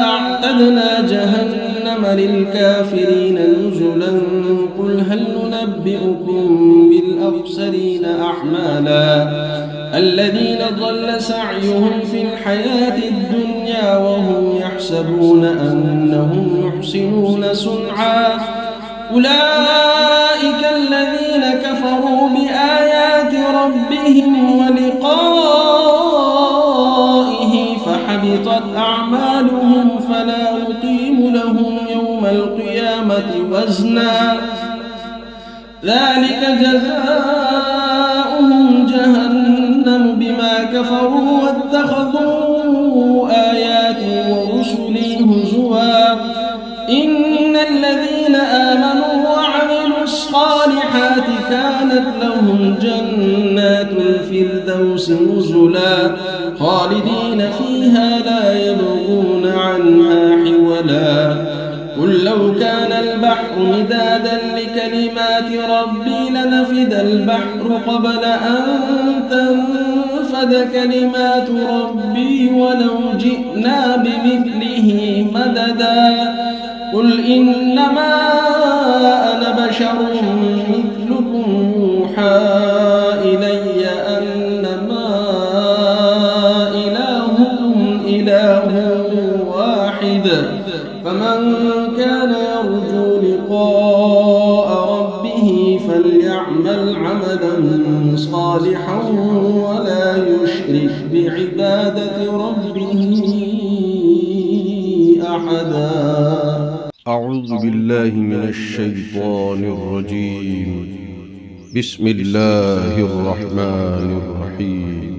أعتدنا جهنم للكافرين نزلا قل هل ننبئكم بالأخسرين أعمالا الذين ضل سعيهم في الحياة الدنيا وهم يحسبون أنهم يحسنون صنعا أولئك الذين كفروا بآيات ربهم ولقائه فحبطت أعمالهم فلا نقيم لهم يوم القيامة وزنا ذلك جزاؤهم جهنم بما كفروا واتخذوا آياتي ورسلي هزوا إن الذين آمنوا وعملوا الصالحات كانت لهم جنات الفردوس نزلا خالدين فيها لا يبغون عنها حولا قل لو كان البحر مدادا لكلمات ربي لنفد البحر قبل أن تنفد كلمات ربي ولو جئنا بمثله مددا قل إنما أنا بشر مثلكم يوحى إلي أنما إلهكم إله واحد فمن كان يرجو لقاء ربه فليعمل عملا صالحا ولا يشرك بعبادة ربه أحدا أعوذ بالله من الشيطان الرجيم بسم الله الرحمن الرحيم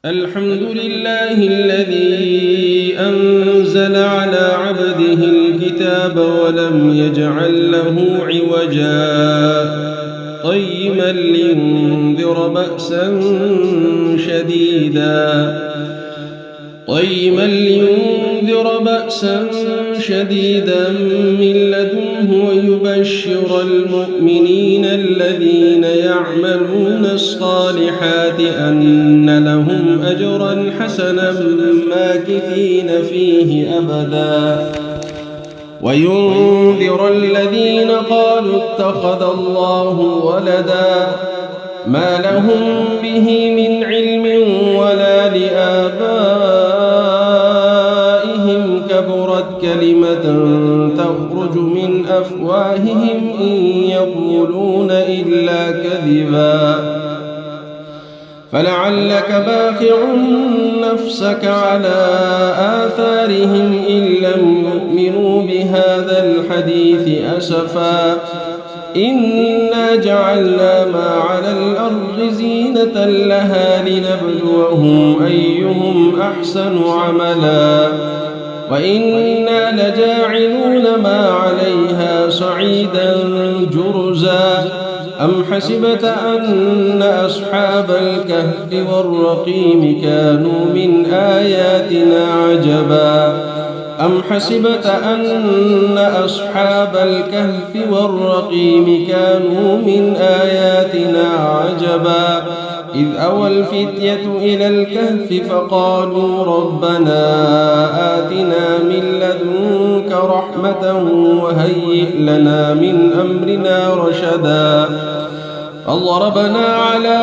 الحمد لله الذي أنزل على عبده الكتاب ولم يجعل له عوجا قيما لينذر بأسا شديدا من لدنه ويبشر المؤمنين الذين يعملون الصالحات أن لهم أجرا حسنا ماكثين فيه أبدا وينذر الذين قالوا اتخذ الله ولدا ما لهم به من علم ولا لآبائهم كبرت كلمة تخرج من أفواههم إن يقولون إلا كذبا فلعلك باخع نفسك على آثارهم إن لم يؤمنوا بهذا الحديث أسفا إنا جعلنا ما على الأرض زينة لها لنبلوهم أيهم أحسن عملا وإنا لجاعلون ما عليها صعيدا جرزا أم حسبت أن أصحاب الكهف والرقيم كانوا من آياتنا عجبا أم حسبت أن أصحاب الكهف والرقيم كانوا من آياتنا عجبا إذ أوى الفتية إلى الكهف فقالوا ربنا آتنا من لدنك رحمة وهيئ لنا من أمرنا رشدا فضربنا على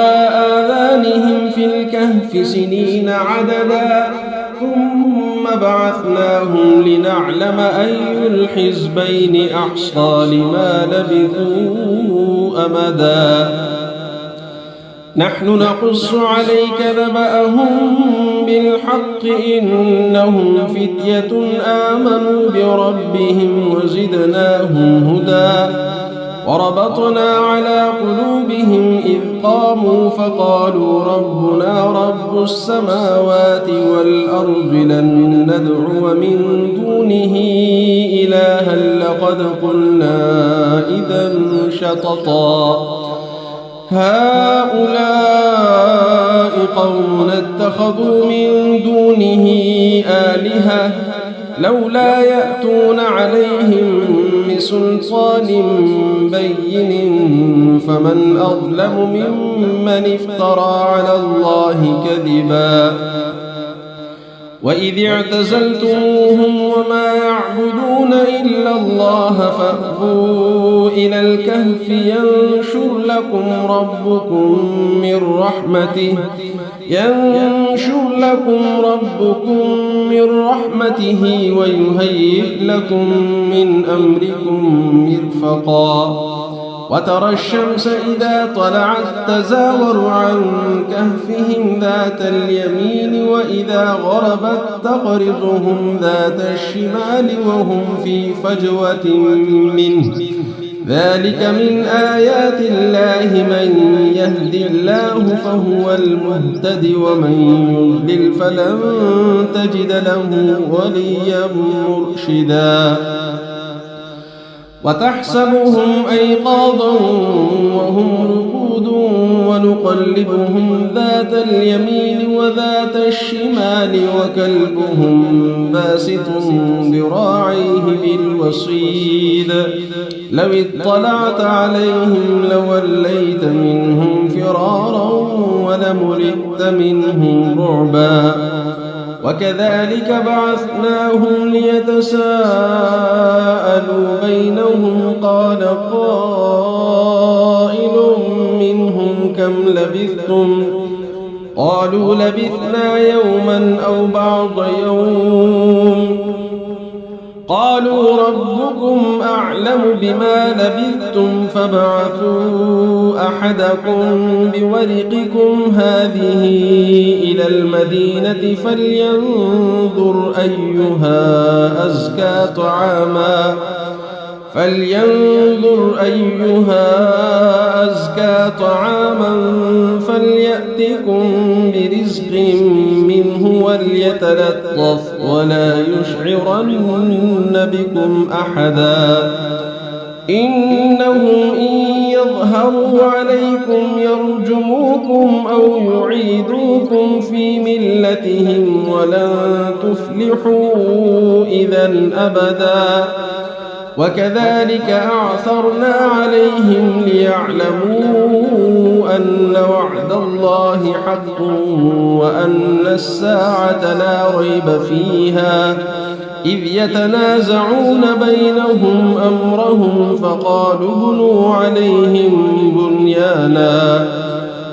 آذانهم في الكهف سنين عددا ثم بعثناهم لنعلم أي الحزبين أحصى لما لبثوا أمدا نحن نقص عليك نبأهم بالحق إنهم فتية آمنوا بربهم وزدناهم هدى وربطنا على قلوبهم إذ قاموا فقالوا ربنا رب السماوات والأرض لن ندعو من دونه إلها لقد قلنا إذا شططا هؤلاء قوم اتخذوا من دونه آلهة لولا يأتون عليهم بسلطان بين فمن أظلم ممن افترى على الله كذبا وإذ اعتزلتموهم وما يعبدون إلا الله فأووا إلى الكهف ينشر لكم ربكم من رحمته ويهيئ لكم من أمركم مرفقا وترى الشمس إذا طلعت تزاور عن كهفهم ذات اليمين وإذا غربت تقرضهم ذات الشمال وهم في فجوة منه ذلك من آيات الله من يهد الله فهو المهتد ومن يضلل فلن تجد له وليا مرشدا وتحسبهم أيقاظا وهم رقود ونقلبهم ذات اليمين وذات الشمال وكلبهم باسط ذراعيه بالوصيد لو اطلعت عليهم لوليت منهم فرارا ولملئت منهم رعبا وكذلك بعثناهم ليتساءلوا بينهم قال قائل منهم كم لبثتم قالوا لبثنا يوما أو بعض يوم قالوا ربكم أعلم بما لبثتم فابعثوا أحدكم بورقكم هذه إلى المدينة فلينظر أيها أزكى طعاما فليأتكم برزق منه وليتلطف ولا يشعرن بكم أحدا إنهم إن يظهروا عليكم يرجموكم أو يعيدوكم في ملتهم ولن تفلحوا إذا أبدا وكذلك أعثرنا عليهم ليعلموا أن وعد الله حق وأن الساعة لا ريب فيها إذ يتنازعون بينهم أمرهم فقالوا ابنوا عليهم بنيانا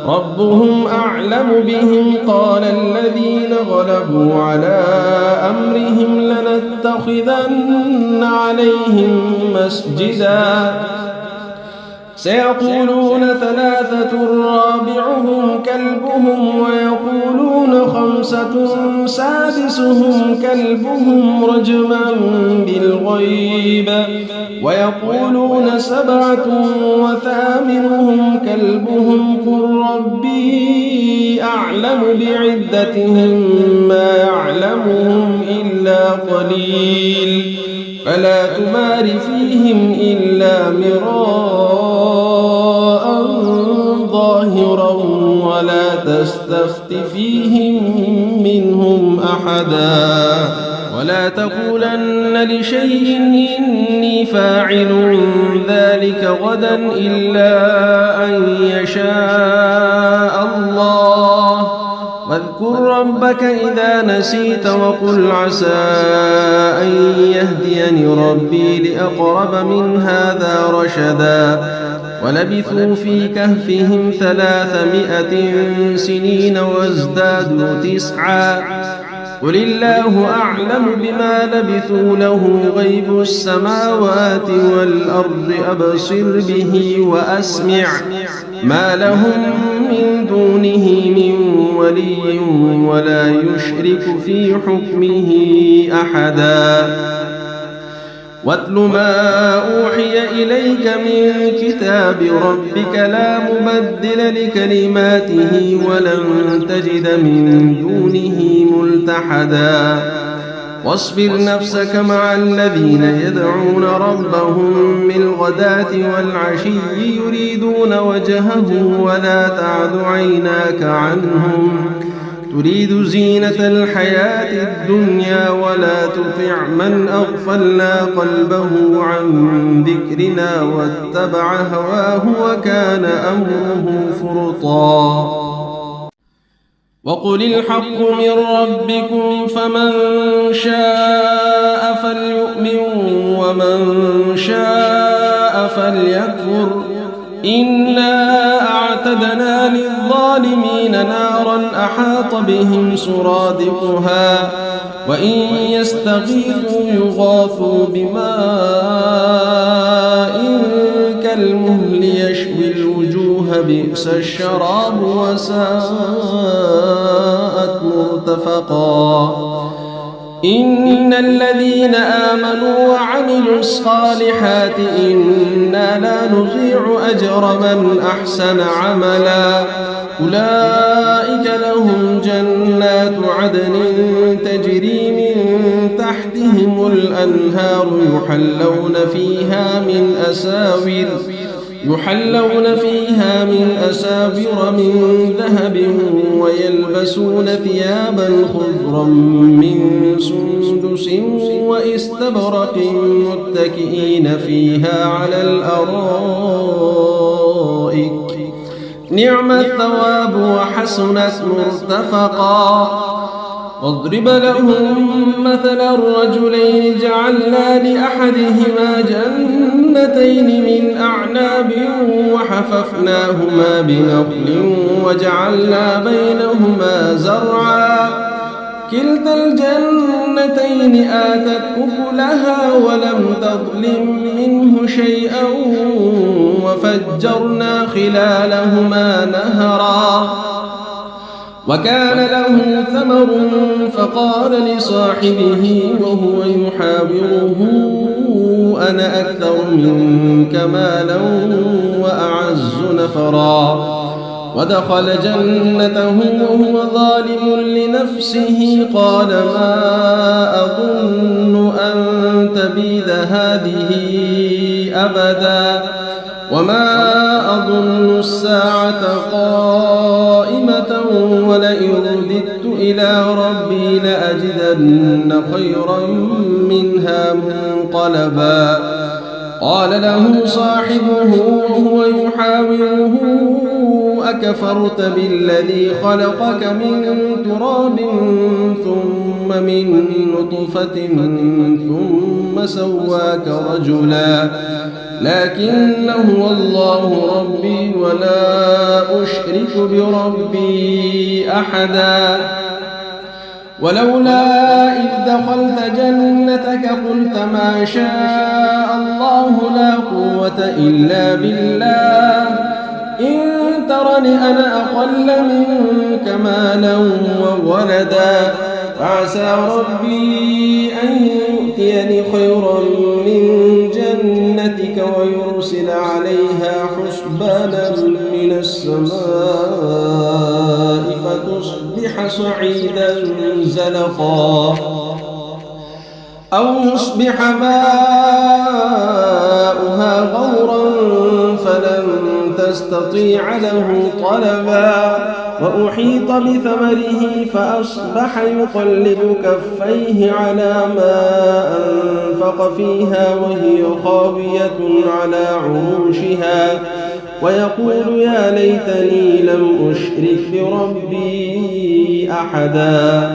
ربهم أعلم بهم قال الذين غلبوا على أمرهم لنتخذن عليهم مسجدا سيقولون ثلاثة رابعهم كلبهم ويقولون خمسة سادسهم كلبهم رجما بالغيب ويقولون سبعة وثامنهم كلبهم قل ربي أعلم بعدتهم ما يعلمهم إلا إلا قليل فلا تمار فيهم إلا مراء ظاهرا ولا تستفت فيهم منهم أحدا ولا تقولن لشيء إني فاعل ذلك غدا إلا أن يشاء الله واذكر ربك إذا نسيت وقل عسى أن يهديني ربي لأقرب من هذا رشدا ولبثوا في كهفهم 300 سنين وازدادوا 9 قل الله أعلم بما لبثوا له غيب السماوات والأرض أبصر به وأسمع ما لهم من دونه من ولي ولا يشرك في حكمه أحدا واتل ما أوحي إليك من كتاب ربك لا مبدل لكلماته ولن تجد من دونه ملتحدا واصبر نفسك مع الذين يدعون ربهم بالغداة والعشي يريدون وجهه ولا تعد عيناك عنهم تريد زينة الحياة الدنيا ولا تطع من أغفلنا قلبه عن ذكرنا واتبع هواه وكان أمره فرطا وقل الحق من ربكم فمن شاء فليؤمن ومن شاء فليكفر إنا أعتدنا للظالمين نارا أحاط بهم سرادقها وإن يستغيثوا يغاثوا بماء كالمهل يشوي الوجوه بئس الشراب وساءت مرتفقا إن الذين آمنوا وعملوا الصالحات إنا لا نضيع أجر من أحسن عملا أولئك لهم جنات عدن تجري من تحتهم الأنهار يحلون فيها من أساور من ذهب ويلبسون ثيابا خضرا من سندس واستبرق متكئين فيها على الأرائك نعم الثواب وحسنت مرتفقا واضرب لهم مثل الرجلين جعلنا لأحدهما جنتين من أعناب وحففناهما بنخل وجعلنا بينهما زرعا كلتا الجنتين آتت أكلها ولم تظلم منه شيئا وفجرنا خلالهما نهرا وكان له ثمر فقال لصاحبه وهو يحاوره أنا أكثر منك مالا وأعز نفرا ودخل جنته وهو ظالم لنفسه قال ما أظن أن تبيد هذه أبدا وما أظن الساعة قائمة ولئن رددت إلى ربي لأجدن خيرا منها منقلبا قال له صاحبه وهو يحاوره أكفرت بالذي خلقك من تراب ثم من نطفة ثم سواك رجلا لكن هو الله ربي ولا أشرك بربي أحدا ولولا إذ دخلت جنتك قلت ما شاء الله لا قوة إلا بالله إن ترني أنا أقل منك مالا وولدا فعسى ربي أن يؤتيني خيرا من جنتك ويرسل عليها حسبانا من السماء فتصبح صعيدا زلقا أو يصبح ماؤها غورا فلن تستطيع له طلبا وأحيط بثمره فأصبح يقلب كفيه على ما أنفق فيها وهي خاوية على عروشها ويقول يا ليتني لم أشرك بربي أحدا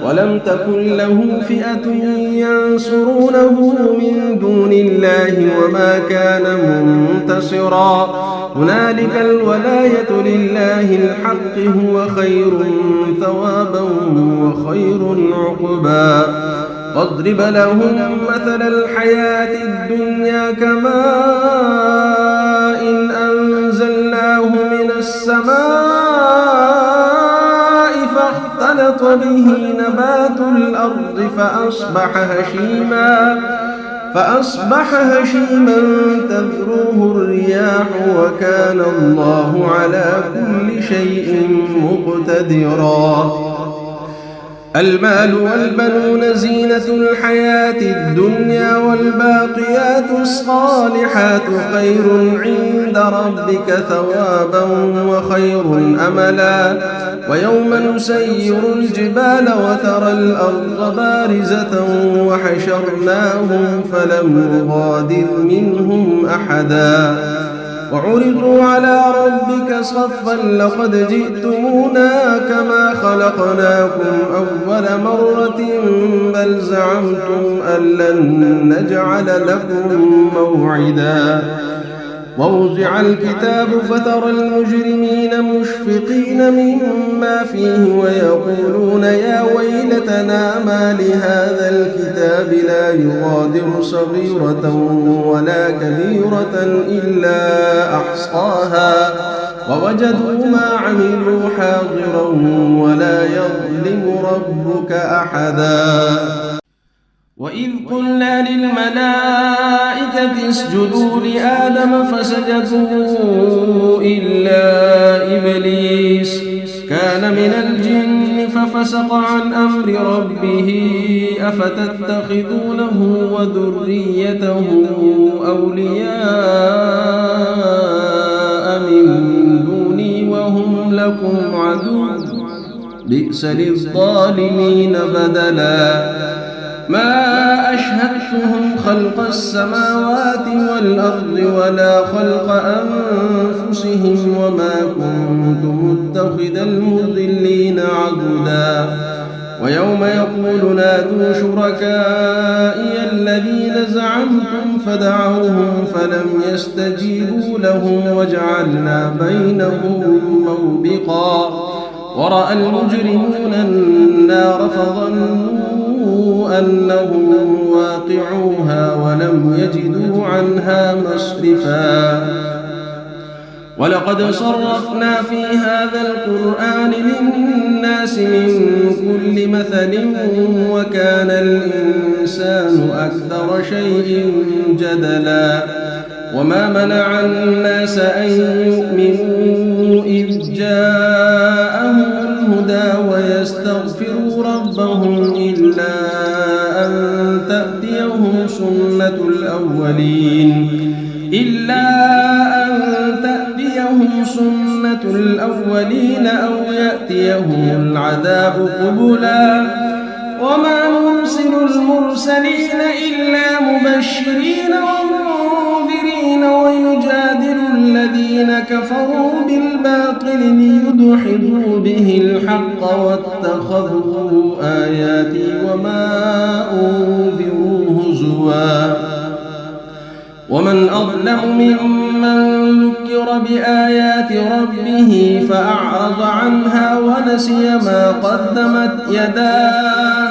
ولم تكن له فئة ينصرونه من دون الله وما كان منتصرا هنالك الولاية لله الحق هو خير ثوابا وخير عقبا واضرب لهم مثل الحياة الدنيا كماء إن أنزلناه من السماء فاختلط به نبات الأرض فأصبح هشيما تذروه الرياح وكان الله على كل شيء مقتدرا المال والبنون زينة الحياة الدنيا والباقيات الصالحات خير عند ربك ثوابا وخير أملا ويوم نسير الجبال وترى الأرض بارزة وحشرناهم فلم نغادر منهم أحدا وعرضوا على ربك صفا لقد جئتمونا كما خلقناكم أول مرة بل زعمتم أن لن نجعل لكم موعدا ووضع الكتاب فترى المجرمين مشفقين مما فيه ويقولون يا ويلتنا ما لهذا الكتاب لا يغادر صغيرة ولا كبيرة إلا أحصاها ووجدوا ما عملوا حاضرا ولا يظلم ربك أحدا وإذ قلنا للملائكة اسجدوا لآدم فسجدوا إلا إبليس كان من الجن ففسق عن أمر ربه أفتتخذونه وذريته أولياء من دوني وهم لكم عدو بئس للظالمين بدلا ما أشهدتهم خلق السماوات والأرض ولا خلق أنفسهم وما كنت متخذ المضلين عضدا ويوم يقول نادوا شركائي الذين زعمتم فدعوهم فلم يستجيبوا لهم وجعلنا بينهم موبقا ورأى المجرمون النار فظنوا أنهم واقعوها ولم يجدوا عنها مصرفا ولقد صرفنا في هذا القرآن للناس من كل مثل وكان الإنسان أكثر شيء جدلا وما منع الناس أن يؤمنوا إذ جاءهم الهدى ويستغفروا ربهم إلا أن تأتيهم سنة الأولين أو يأتيهم العذاب قبلا وما نرسل المرسلين إلا مبشرين ومنذرين ويجادل الذين كفروا بالباطل ليدحضوا به الحق واتخذوا آياتي وما أنذروا هزوا ومن أظلم ممن ذكر بآيات ربه فأعرض عنها ونسي ما قدمت يداه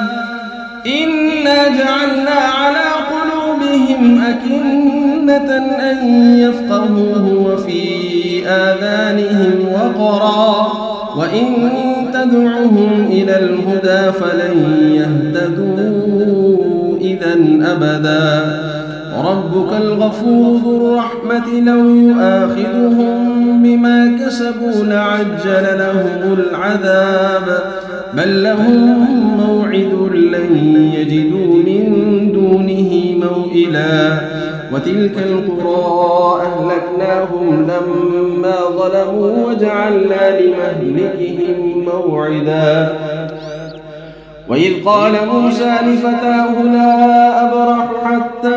إنا جعلنا على قلوبهم أكنة أن يفقهوه وفي آذانهم وقرا وإن تدعهم إلى الهدى فلن يهتدوا إذا أبدا وربك الغفور ذو الرحمة لو يؤاخذهم بما كسبوا لعجل لهم العذاب بل لهم موعد لن يجدوا من دونه موئلا وتلك القرى أهلكناهم لما ظلموا وجعلنا لمهلكهم موعدا وإذ قال موسى لفتاه لا أبرح حتى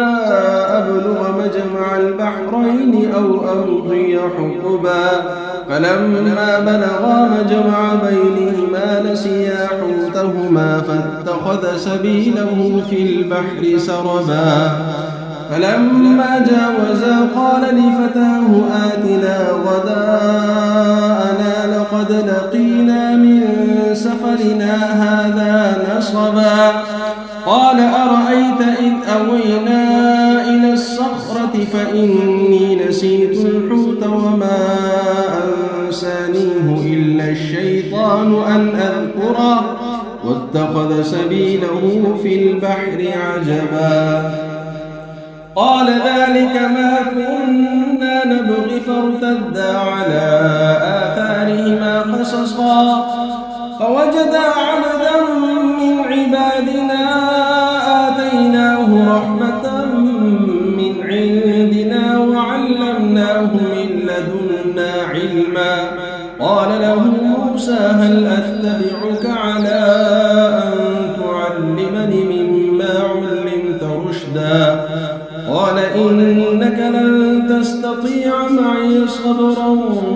أبلغ مجمع البحرين أو أمضي حقبا فلما بلغا مجمع بينهما نسيا حوتهما فاتخذ سبيله في البحر سربا فلما جاوزا قال لفتاه آتنا غداءنا لقد لقينا من سفرنا هذا نصبا قال أرأيت إذ أوينا إلى الصخرة فإني نسيت الحوت وما أنسانيه إلا الشيطان أن أذكره واتخذ سبيله في البحر عجبا قال ذلك ما كنا نبغي فارتدا على آثارهما قصصا فوجدا عبدا من عبادنا آتيناه رحمة من عندنا وعلمناه من لدنا علما قال له موسى هل أتبعك على أن تعلمني مما علمت رشدا قال إنك لن تستطيع معي صبرا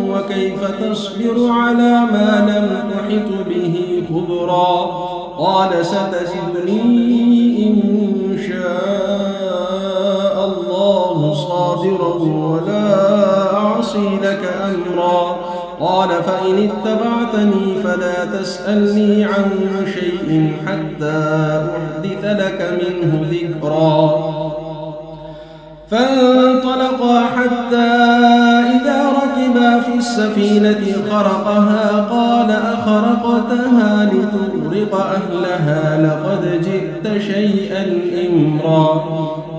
وكيف تصبر على ما لم تحط به خبرا قال ستجدني إن شاء الله صابرا ولا أعصي لك أمرا قال فإن اتبعتني فلا تسألني عن شيء حتى أحدث لك منه ذكرا فانطلقا حتى إذا ركبا في السفينة خرقها قال أخرقتها لتغرق أهلها لقد جئت شيئا إمرا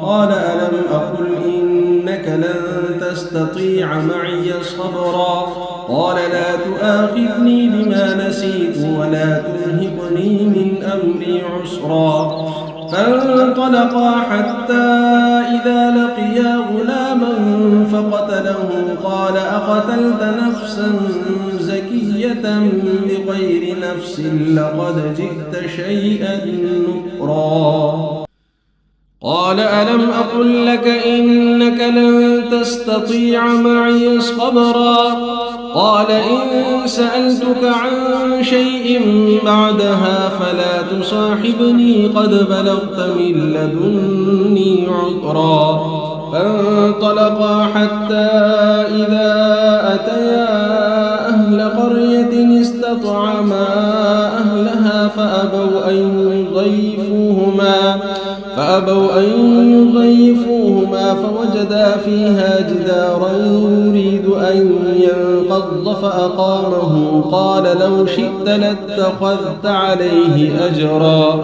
قال ألم أقل إنك لن تستطيع معي صبرا قال لا تؤاخذني بما نسيت ولا ترهقني من أمري عسرا فانطلقا حتى إذا لقيا غلاما فقتله قال أقتلت نفسا زكية بغير نفس لقد جئت شيئا نكرا قال ألم أقل لك إنك لن تستطيع معي صبرا قال إن سألتك عن شيء بعدها فلا تصاحبني قد بلغت من لدني عذرا فانطلقا حتى إذا أتيا أهل قرية استطعما أهلها فأبوا أن يضيفوهما فوجدا فيها جدارا يريد أن ينقض فأقامه قال لو شئت لاتخذت عليه أجرا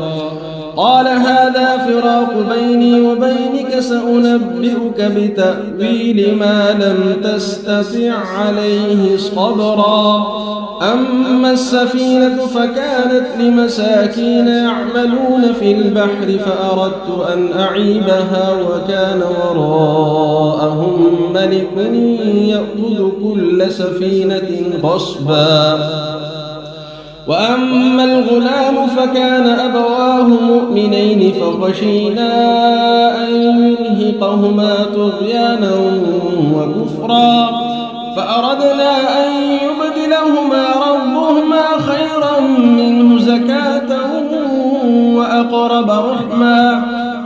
قال هذا فراق بيني وبينك سأنبئك بتأويل ما لم تستطع عليه صبرا أما السفينة فكانت لمساكين يعملون في البحر فأردت أن أعيبها وكان وراءهم ملك يأخذ كل سفينة غصبا وأما الغلام فكان أبواه مؤمنين فخشينا أن يرهقهما طغيانا وكفرا فأردنا أن يبدلهما ربهما خيرا منه زكاة وأقرب رحما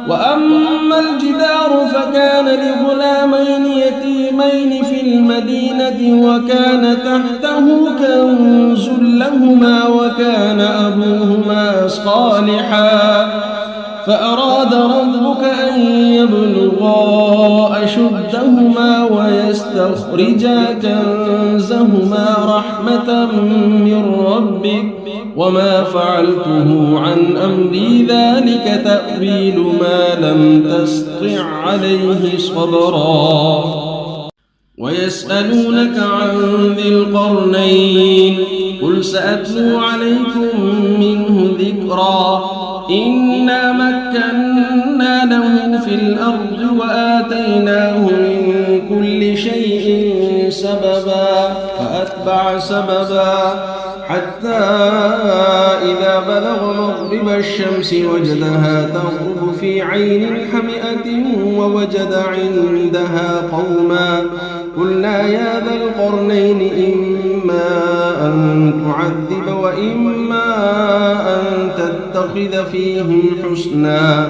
وأما الجدار فكان لغلامين يتيمين في المدينة وكان تحته كنز لهما وكان أبوهما صالحا فأراد ربك أن يبلغا أشدهما ويستخرجا كنزهما رحمة من ربك وما فعلته عن أمري ذلك تأويل ما لم تستطع عليه صبرا ويسألونك عن ذي القرنين قل سأتلو عليكم منه ذكرا إنا مكنا له في الأرض وآتيناه من كل شيء سببا فأتبع سببا حتى إذا بلغ مغرب الشمس وجدها تغرب في عين حمئة ووجد عندها قوما قلنا يا ذا القرنين إما أن تعذب وإما أن تتخذ فيهم حسنا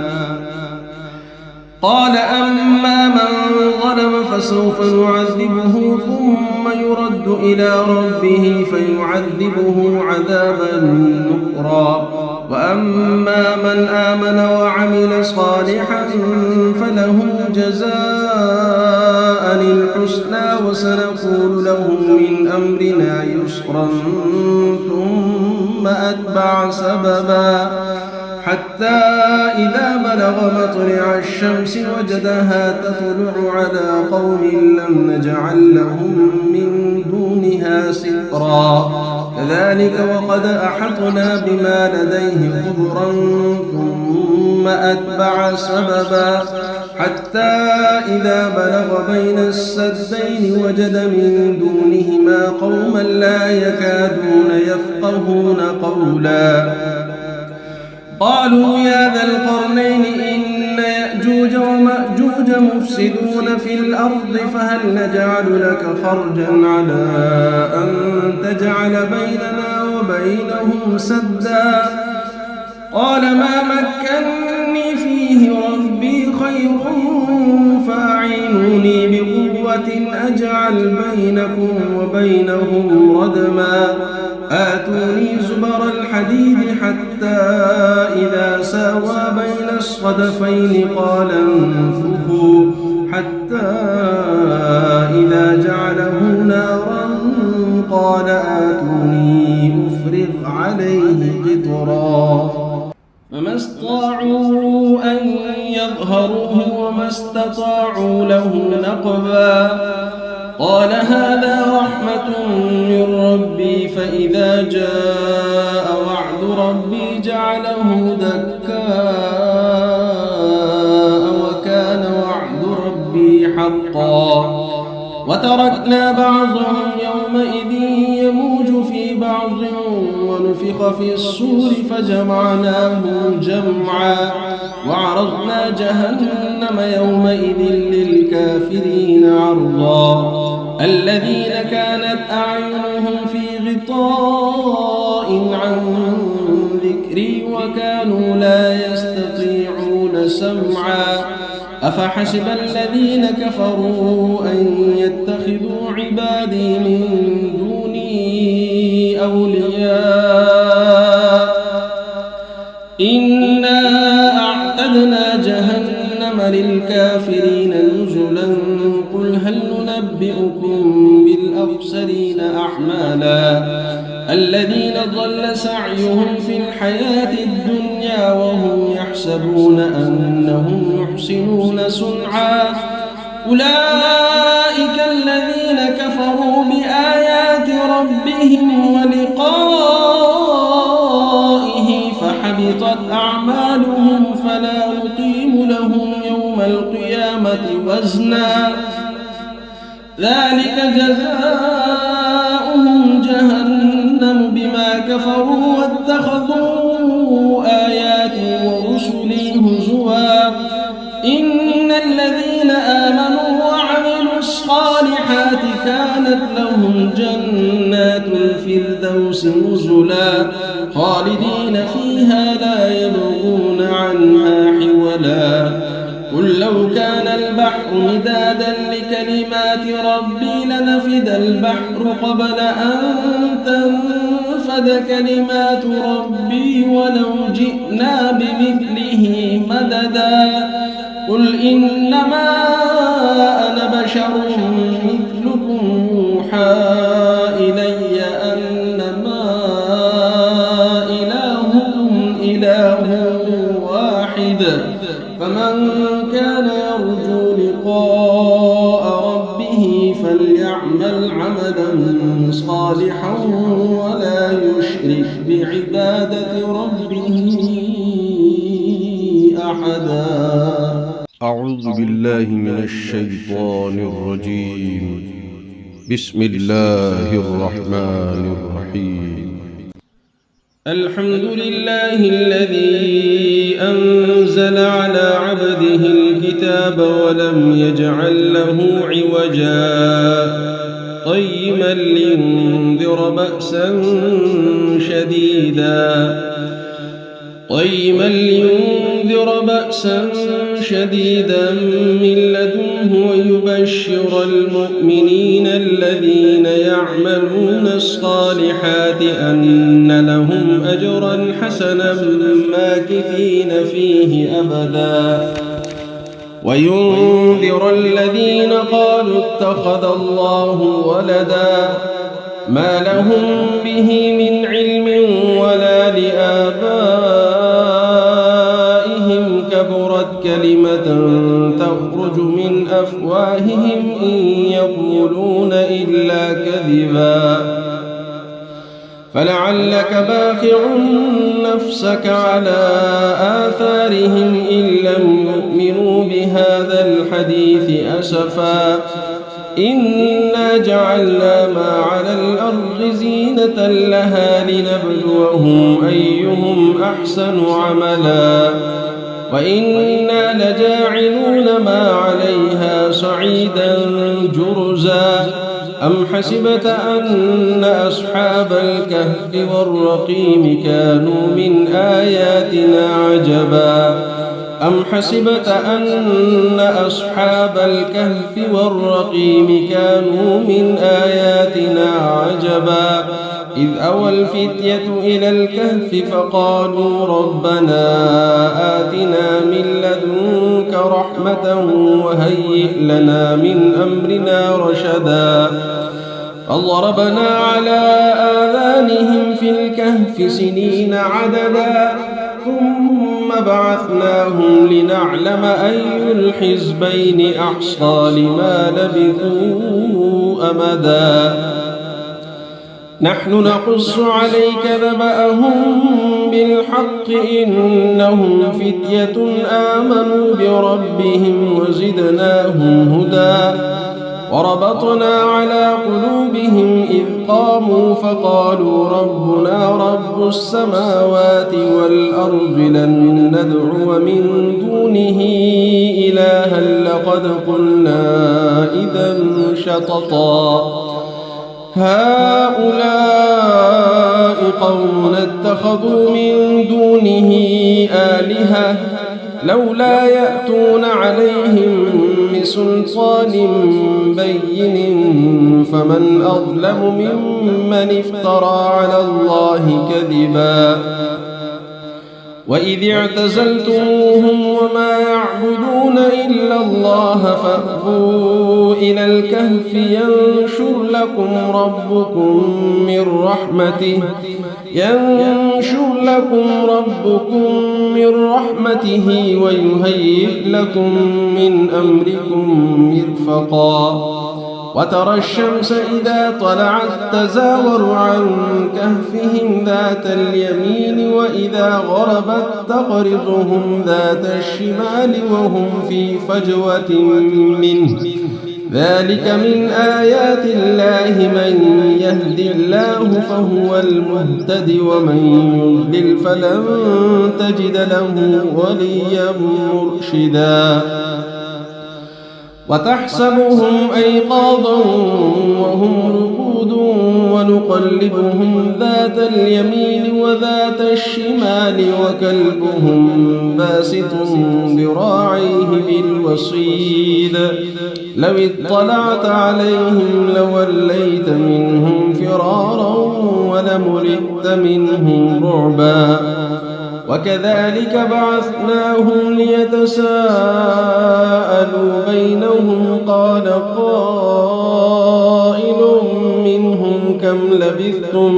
قال أما من ظلم فسوف نعذبه ثم يرد إلى ربه فيعذبه عذابا نكرا وأما من آمن وعمل صالحا فله جزاء الحسنى وسنقول له من أمرنا يسرا ثم أتبع سببا حتى إذا بلغ مطلع الشمس وجدها تطلع على قوم لم نجعل لهم من دونها سترا كذلك وقد أحطنا بما لديه خبرا ثم أتبع سببا حتى إذا بلغ بين السدين وجد من دونهما قوما لا يكادون يفقهون قولا قالوا يا ذا القرنين إن يأجوج ومأجوج مفسدون في الأرض فهل نجعل لك خرجا على أن تجعل بيننا وبينهم سدا قال ما مكني فيه ربي خير فأعينوني بقوة أجعل بينكم وبينهم ردما آتوني زبر الحديد حتى إذا ساوى بين الصدفين قال انفخوا حتى إذا جعله نارا قال آتوني أفرغ عليه قطرا فما استطاعوا أن يظهروه وما استطاعوا له نقبا قال هذا رحمة من ربي فإذا جاء وعد ربي جعله دكاء وكان وعد ربي حقا وتركنا بعضهم يومئذ يموج في بعض ونفخ في الصور فجمعناهم جمعا وعرضنا جهنم يومئذ للكافرين عرضا الذين كانت أعينهم في غطاء عن ذكري وكانوا لا يستطيعون سمعا أفحسب الذين كفروا أن يتخذوا عبادي من دوني أولياء إنا أعتدنا جهنم للكافرين نزلا قل هل ننبئكم بالأخسرين أعمالا الذين ضل سعيهم في الحياة الدنيا وهم يحسبون أنهم يحسنون صنعا أولئك الذين كفروا بآيات ربهم ولقائه فحبطت أعمالهم فلا نقيم لهم يوم القيامة وزنا ذلك جزاؤهم جهنم بما كفروا واتخذوا آياتي ورسلي هزوا إن الذين آمنوا وعملوا الصالحات كانت لهم جنات الفردوس نزلا خالدين فيها لا يبغون عنها حولا قل لو كان البحر مدادا لكلمات ربي لنفد البحر قبل أن تنفد كلمات ربي ولو جئنا بمثله مددا قل إنما أنا بشر مثلكم يوحى إلي أنما إلهكم إله واحد فمن كان يرجو لقاء ربه يعمل عملا صالحا ولا يشرك بعبادة ربه أحدا. أعوذ بالله من الشيطان الرجيم. بسم الله الرحمن الرحيم. الحمد لله الذي أنزل على عبده الكتاب ولم يجعل له عوجا قيما لينذر بأسا شديدا من لدنه ويبشر المؤمنين الذين يعملون الصالحات أن لهم أجرا حسنا ماكثين فيه أبدا، وينذر الذين قالوا اتخذ الله ولدا ما لهم به من علم ولا لآبائهم، كبرت كلمة تخرج من أفواههم إن يقولون إلا كذبا. فلعلك باخع نفسك على آثارهم إن لم يؤمنوا بهذا الحديث أسفا. إنا جعلنا ما على الأرض زينة لها لنبلوهم أيهم أحسن عملا، وإنا لجاعلون ما عليها صعيدا جرزا. أم حسبت أن أصحاب الكهف والرقيم كانوا من آياتنا عجبا أم حسبت أن أصحاب الكهف والرقيم كانوا من آياتنا عجبا إذ أوى الفتية إلى الكهف فقالوا ربنا آتنا من لدنك رحمة وهيئ لنا من أمرنا رشدا. فضربنا على آذانهم في الكهف سنين عددا ثم بعثناهم لنعلم أي الحزبين أحصى لما لبثوا أمدا. نحن نقص عليك نبأهم بالحق إنهم فتية آمنوا بربهم وزدناهم هدى. وربطنا على قلوبهم إذ قاموا فقالوا ربنا رب السماوات والأرض لن ندعو من دونه إلها لقد قلنا إذا شططا. هؤلاء قوم اتخذوا من دونه آلهة لولا يأتون عليهم بسلطان بين فمن أظلم ممن افترى على الله كذبا. وإذ اعتزلتموهم وما يعبدون إلا الله فأووا إلى الكهف ينشر لكم ربكم من رحمته ويهيئ لكم من أمركم مرفقا. وترى الشمس إذا طلعت تزاور عن كهفهم ذات اليمين وإذا غربت تقرضهم ذات الشمال وهم في فجوة منه. ذلك من آيات الله من يهد الله فهو المهتد ومن يضلل فلن تجد له وليا مرشدا. وتحسبهم أيقاظا وهم رقود ونقلبهم ذات اليمين وذات الشمال وكلبهم باسط ذراعيه بالوصيد. لو اطلعت عليهم لوليت منهم فرارا ولملئت منهم رعبا. وكذلك بعثناهم ليتساءلوا بينهم قال قائل منهم كم لبثتم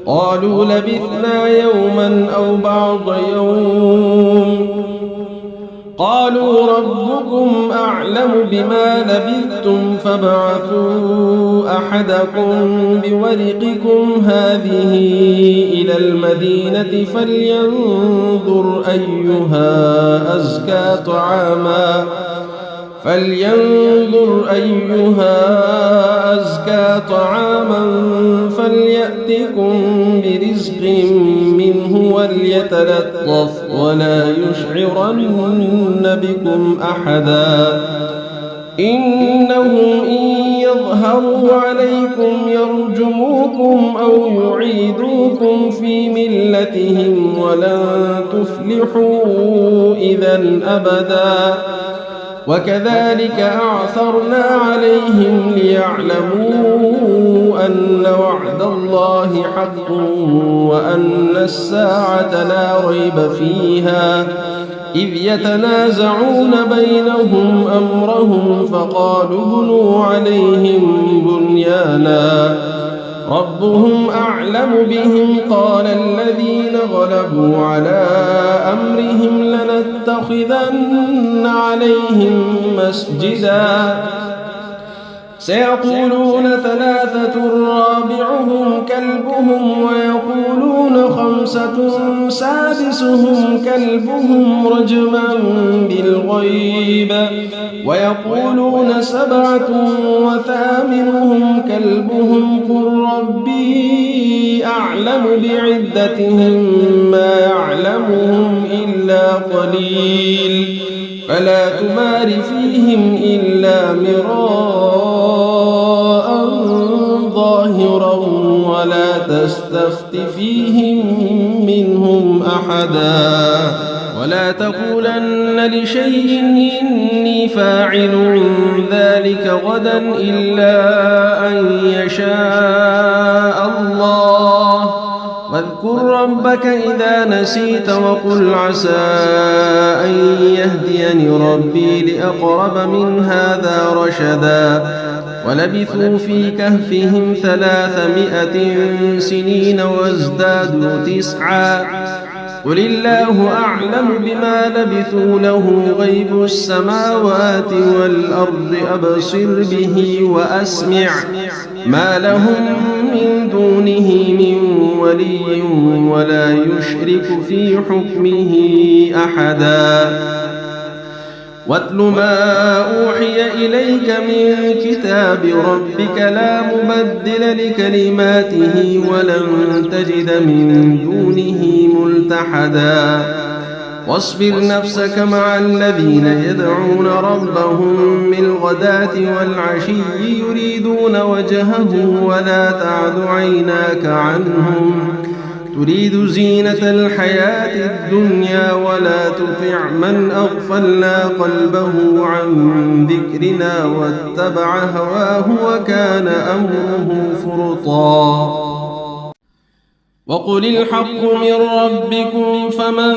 قالوا لبثنا يوما أو بعض يوم قالوا ربكم أعلم بما لبثتم فابعثوا أحدكم بورقكم هذه إلى المدينة فلينظر أيها أزكى طعاما فليأتكم برزق منه وليتلطف ولا يشعرن بكم أحدا إنهم إن يظهروا عليكم يرجموكم أو يعيدوكم في ملتهم ولن تفلحوا إذا أبدا وكذلك أعثرنا عليهم ليعلموا أن وعد الله حق وأن الساعة لا ريب فيها إذ يتنازعون بينهم أمرهم فقالوا ابنوا عليهم بنيانا ربهم أعلم بهم قال الذين غلبوا على أمرهم لنتخذن عليهم مسجدا سيقولون ثلاثة رابعهم كلبهم ويقولون خمسة سادسهم كلبهم رجما بالغيب ويقولون سبعة وثامنهم كلبهم قل ربي أعلم بعدتهم ما يعلمهم إلا قليل فلا تمار فيهم إلا مراء ظاهرا ولا تستفت فيهم منهم أحدا ولا تقولن لشيء إني فاعل ذلك غدا إلا أن يشاء الله واذكر ربك إذا نسيت وقل عسى أن يهديني ربي لأقرب من هذا رشدا ولبثوا في كهفهم 300 سنين وازدادوا 9 قل الله أعلم بما لبثوا له غيب السماوات والأرض أبصر به وأسمع ما لهم من دونه من ولي ولا يشرك في حكمه أحدا واتل ما أوحي إليك من كتاب ربك لا مبدل لكلماته ولن تجد من دونه ملتحدا واصبر نفسك مع الذين يدعون ربهم بالغداة والعشي يريدون وجهه ولا تعد عيناك عنهم تريد زينة الحياة الدنيا ولا تطع من أغفلنا قلبه عن ذكرنا واتبع هواه وكان أمره فرطا وقل الحق من ربكم فمن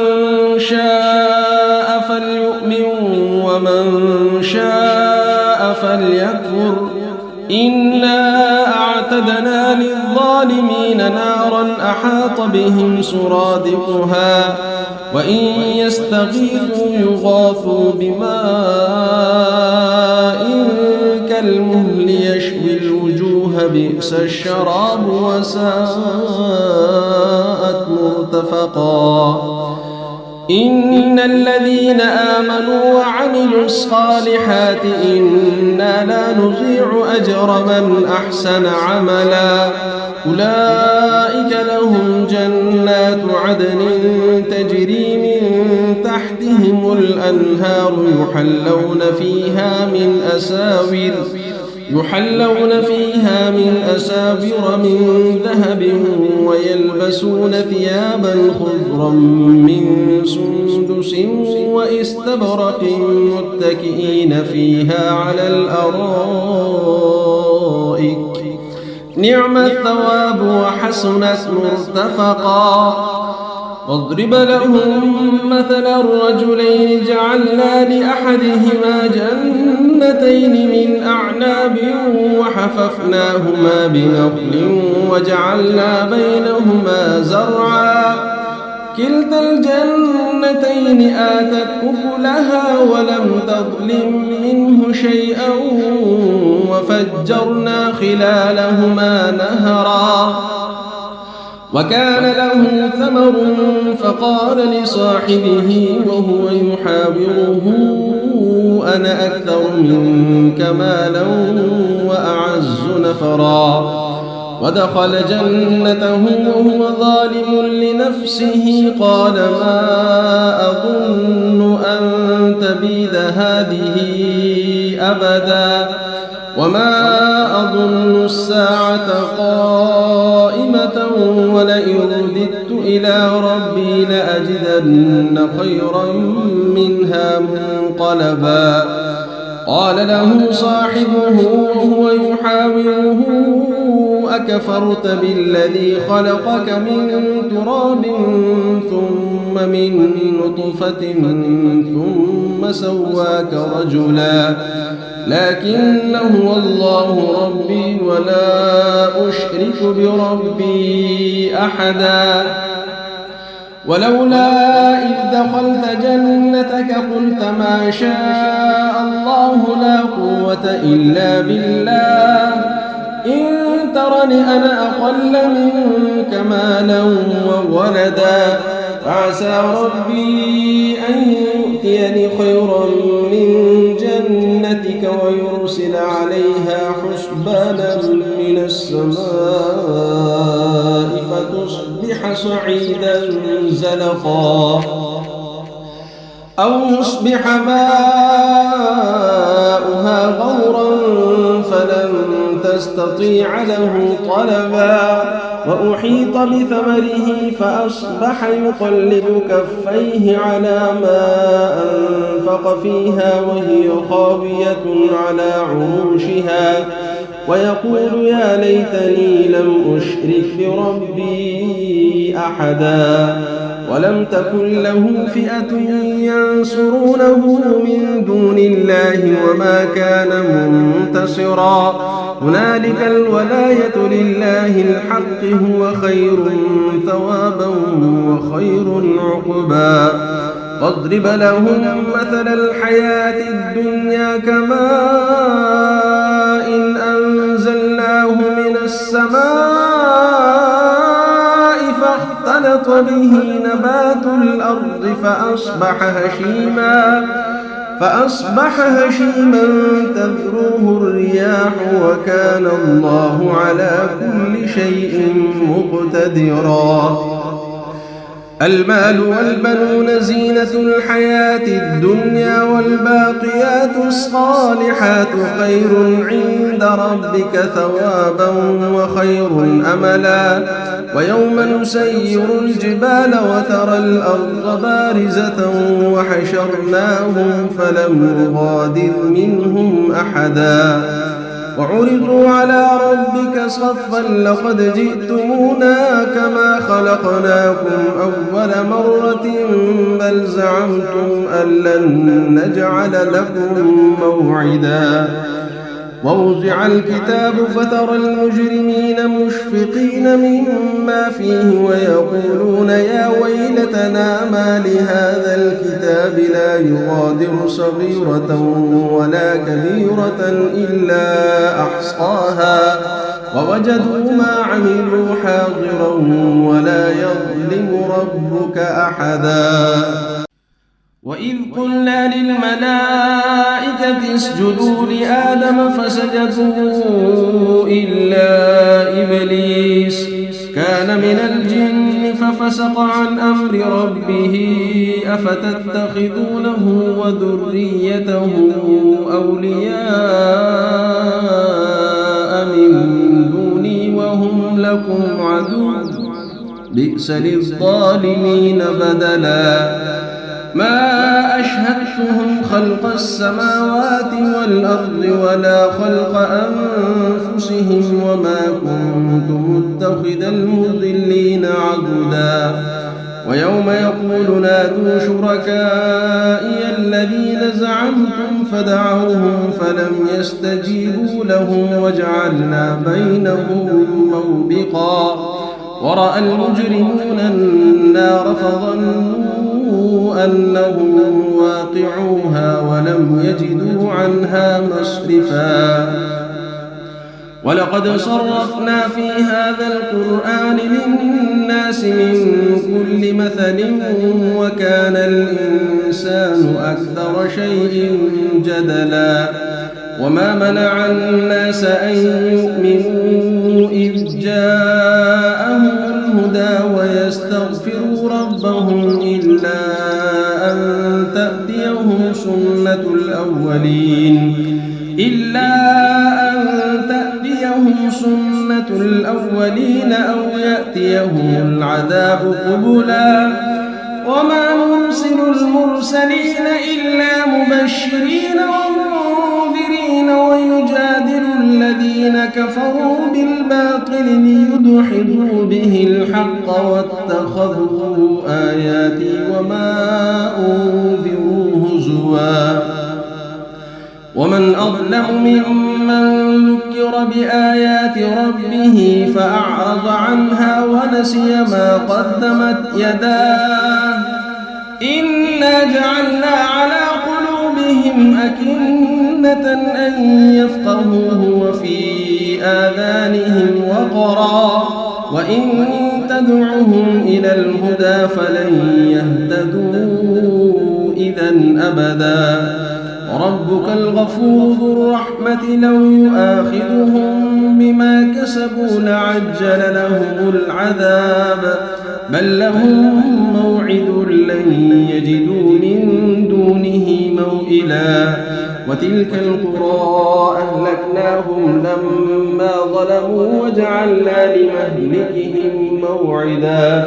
شاء فليؤمن ومن شاء فليكفر إنا أعتدنا للظالمين نارا أحاط بهم سرادقها وإن يستغيثوا يغاثوا بماء كالمهل يشوي الوجوه بئس الشراب وساءت مرتفقا إن الذين آمنوا وعملوا الصالحات إنا لا نضيع أجر من أحسن عملا أولئك لهم جنات عدن تجري من تحتهم الأنهار يحلون فيها من أساور من ذهب ويلبسون ثيابا خضرا من سندس واستبرق متكئين فيها على الأرائك نعم الثواب وحسنت مرتفقا واضرب لهم مثل الرجلين جعلنا لأحدهما جنتين من أعناب وحففناهما بنخل وجعلنا بينهما زرعا كلتا الجنتين آتت أكلها ولم تظلم منه شيئا وفجرنا خلالهما نهرا وكان له ثمر فقال لصاحبه وهو يحاوره أنا أكثر منك مالا وأعز نفرا ودخل جنته وهو ظالم لنفسه قال ما أظن أن تبيد هذه أبدا وما أظن الساعة قائمة ولئن رددت إلى ربي لأجدن خيرا منها منقلبا قال له صاحبه وهو يحاوره أكفرت بالذي خلقك من تراب ثم من نطفة ثم سواك رجلا لكن هو الله ربي ولا أشرك بربي أحدا ولولا إذ دخلت جنتك قلت ما شاء الله لا قوة إلا بالله إن ترني أنا أقل منك مالا وولدا فعسى ربي أن يؤتيني خيرا من جنتك ويرسل عليها حسبانا من السماء فتصبح صعيدا زلقا أو يصبح ماؤها غورا فلن تستطيع له طلبا وأحيط بثمره فأصبح يقلب كفيه على ما أنفق فيها وهي خاوية على عروشها ويقول يا ليتني لم أشرك بربي أحدا ولم تكن له فئة ينصرونه من دون الله وما كان منتصرا هنالك الولاية لله الحق هو خير ثوابا وخير عقبا واضرب لهم مثل الحياة الدنيا كماء إن أنزلناه من السماء فاختلط به نبات الأرض فأصبح هشيما تذروه الرياح وكان الله على كل شيء مقتدرا المال والبنون زينة الحياة الدنيا والباقيات الصالحات خير عند ربك ثوابا وخير أملا ويوم نسير الجبال وترى الأرض بارزة وحشرناهم فلم نغادر منهم أحدا وعرضوا على ربك صفا لقد جئتمونا كما خلقناكم أول مرة بل زعمتم أن لن نجعل لكم موعدا ووضع الكتاب فترى المجرمين مشفقين مما فيه ويقولون يا ويلتنا ما لهذا الكتاب لا يغادر صغيرة ولا كبيرة إلا أحصاها ووجدوا ما عملوا حاضرا ولا يظلم ربك أحدا وإذ قلنا للملائكة اسجدوا لآدم فسجدوا إلا إبليس كان من الجن ففسق عن أمر ربه أفتتخذونه وذريته أولياء من دوني وهم لكم عدو بئس للظالمين بدلا ما أشهدتهم خلق السماوات والأرض ولا خلق أنفسهم وما كنت متخذ المضلين عضدا ويوم يقول نادوا شركائي الذين زعمتم فدعوهم فلم يستجيبوا لهم وجعلنا بينهم موبقا ورأى المجرمون النار فظنوا أنهم واقعوها ولم يجدوا عنها مصرفا ولقد صرفنا في هذا القرآن للناس من كل مثل وكان الإنسان أكثر شيء جدلا وما منع الناس أن يؤمنوا إذ جاءهم الهدى ويستغفروا ربهم إلا أن تأتيهم سنة الأولين أو يأتيهم العذاب قبلا وما نرسل المرسلين إلا مبشرين ومنذرين ويجادل الذين كفروا بالباطل ليدحضوا به الحق واتخذوا آياتي وما أنذروا هزوا ومن أظلم ممن ذكر بآيات ربه فأعرض عنها ونسي ما قدمت يداه إنا جعلنا على قلوبهم أكنة أن يفقهوه وفي آذانهم وقرا وإن تدعهم إلى الهدى فلن يهتدوا إذا أبدا ربك الغفور ذو الرحمة لو يؤاخذهم بما كسبوا لعجل لهم العذاب بل لهم موعد لن يجدوا من دونه موئلا وتلك القرى أهلكناهم لما ظلموا وجعلنا لمهلكهم موعدا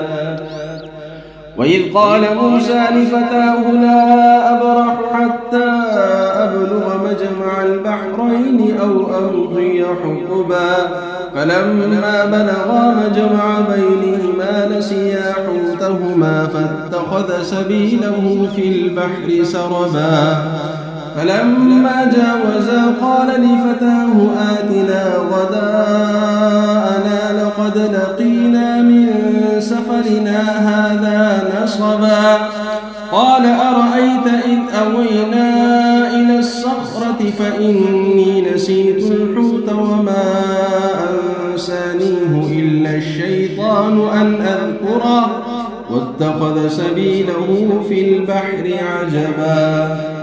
وإذ قال موسى لفتاه لا أبرح حتى أبلغ مجمع البحرين أو أمضي حقبا فلما بلغا مجمع بينهما نسيا حوتهما فاتخذ سبيله في البحر سربا فلما جاوزا قال لفتاه آتنا غداءنا لقد لقينا من سفرنا هذا نصبا قال أرأيت إذ أوينا إلى الصخرة فإني نسيت الحوت وما أنسانيه إلا الشيطان أن أذكره واتخذ سبيله في البحر عجبا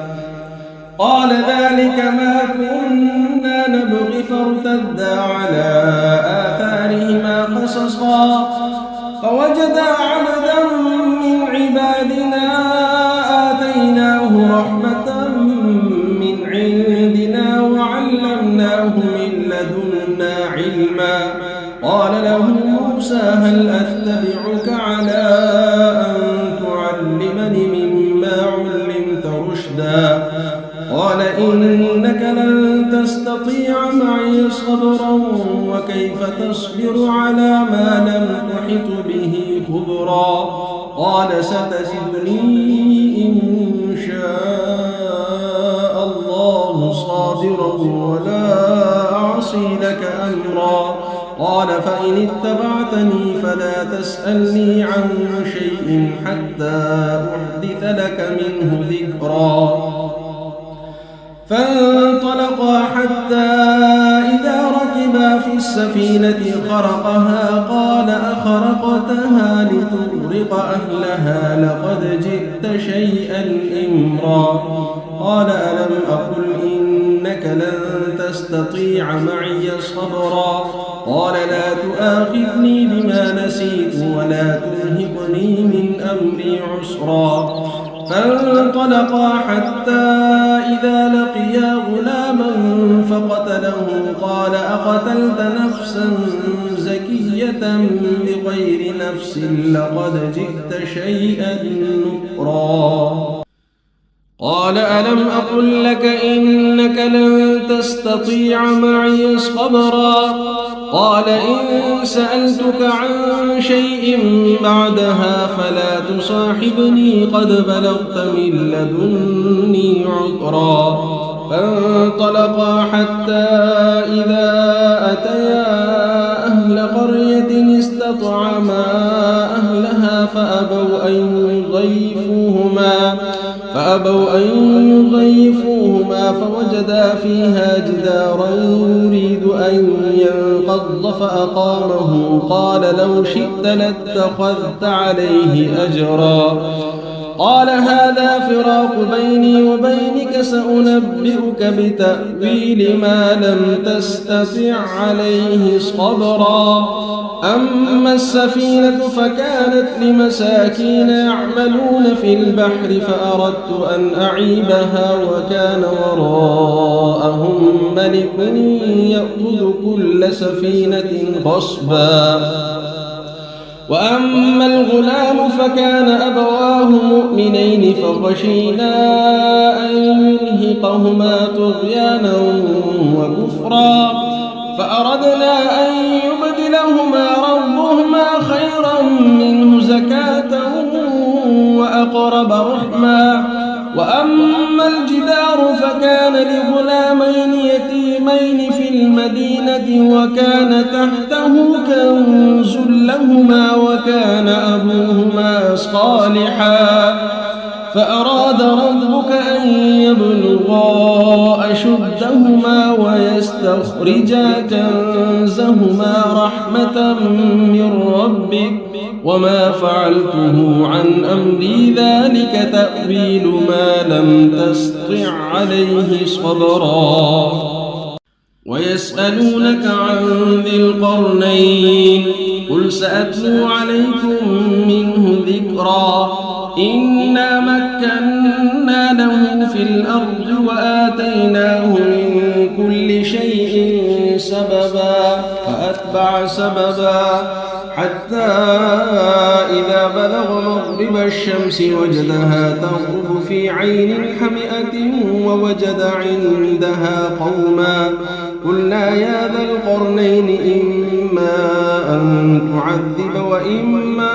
قال ذلك ما كنا نبغي فارتدا على آثارهما قصصا فوجدا عبدا من عبادنا آتيناه رحمة من عندنا وعلمناه من لدنا علما قال له موسى هل أتبعك على أن تعلمني مما علمت رشدا قال إنك لن تستطيع معي صبرا وكيف تصبر على ما لم تحط به خبرا قال ستجدني إن شاء الله صابرا ولا أعصي لك أمرا قال فإن اتبعتني فلا تسألني عن شيء حتى أحدث لك منه ذكرا فانطلقا حتى إذا ركبا في السفينة خرقها قال أخرقتها لتغرق أهلها لقد جئت شيئا إمرا قال ألم أقل إنك لن تستطيع معي صبرا قال لا تؤاخذني بما نسيت ولا ترهقني من أمري عسرا فانطلقا حتى إذا لقيا غلاما فقتله قال أقتلت نفسا زكية بغير نفس لقد جئت شيئا نكرا قال ألم أقل لك إنك لن تستطيع معي صبرا قال إن سألتك عن شيء بعدها فلا تصاحبني قد بلغت من لدني عذرا فانطلقا حتى إذا أتيا أهل قرية استطعما فأبوا أن يضيفوهما فوجدا فيها جدارا يريد أن ينقض فأقامه قال لو شئت لاتخذت عليه أجرا قال هذا فراق بيني وبينك سأنبئك بتأويل ما لم تستطع عليه صبرا أما السفينة فكانت لمساكين يعملون في البحر فأردت أن أعيبها وكان وراءهم ملك يأخذ كل سفينة غصبا وأما الغلام فكان أبواه مؤمنين فخشينا أن يرهقهما طغيانا وكفرا فأردنا أن يبدلهما ربهما خيرا منه زكاة وأقرب رحما وأما الجدار فكان لغلامين يتيمين في المدينة وكان تحته كنز لهما وكان أبوهما صالحا فأراد ربك أن يبلغا أشدهما ويستخرجا كنزهما رحمة من ربك وما فعلته عن أمري ذلك تأويل ما لم تسطع عليه صبرا ويسألونك عن ذي القرنين قل سأتلو عليكم منه ذكرا إنا مكنا له في الأرض وآتيناه من كل شيء سببا فأتبع سببا حتى إذا بلغ مغرب الشمس وجدها تغرب في عين حمئة ووجد عندها قوما قلنا يا ذا القرنين إما أن تعذب وإما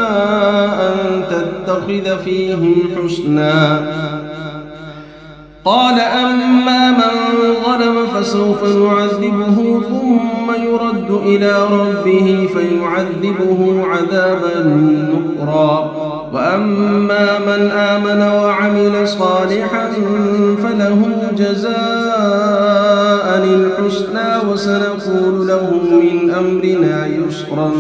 أن تتخذ فيهم حسنا قال أما من ظلم فسوف نعذبه ثم يرد إلى ربه فيعذبه عذابا نكرا وأما من آمن وعمل صالحا فله جزاء الحسنى وسنقول له من أمرنا يسرا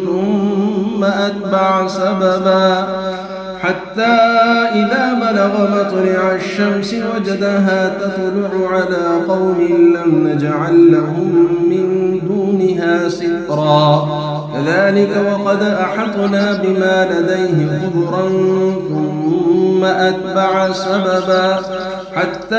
ثم أتبع سببا حتى إذا بلغ مطلع الشمس وجدها تطلع على قوم لم نجعل لهم من دونها سترا كذلك وقد أحطنا بما لديه خبرا ثم أتبع سببا حتى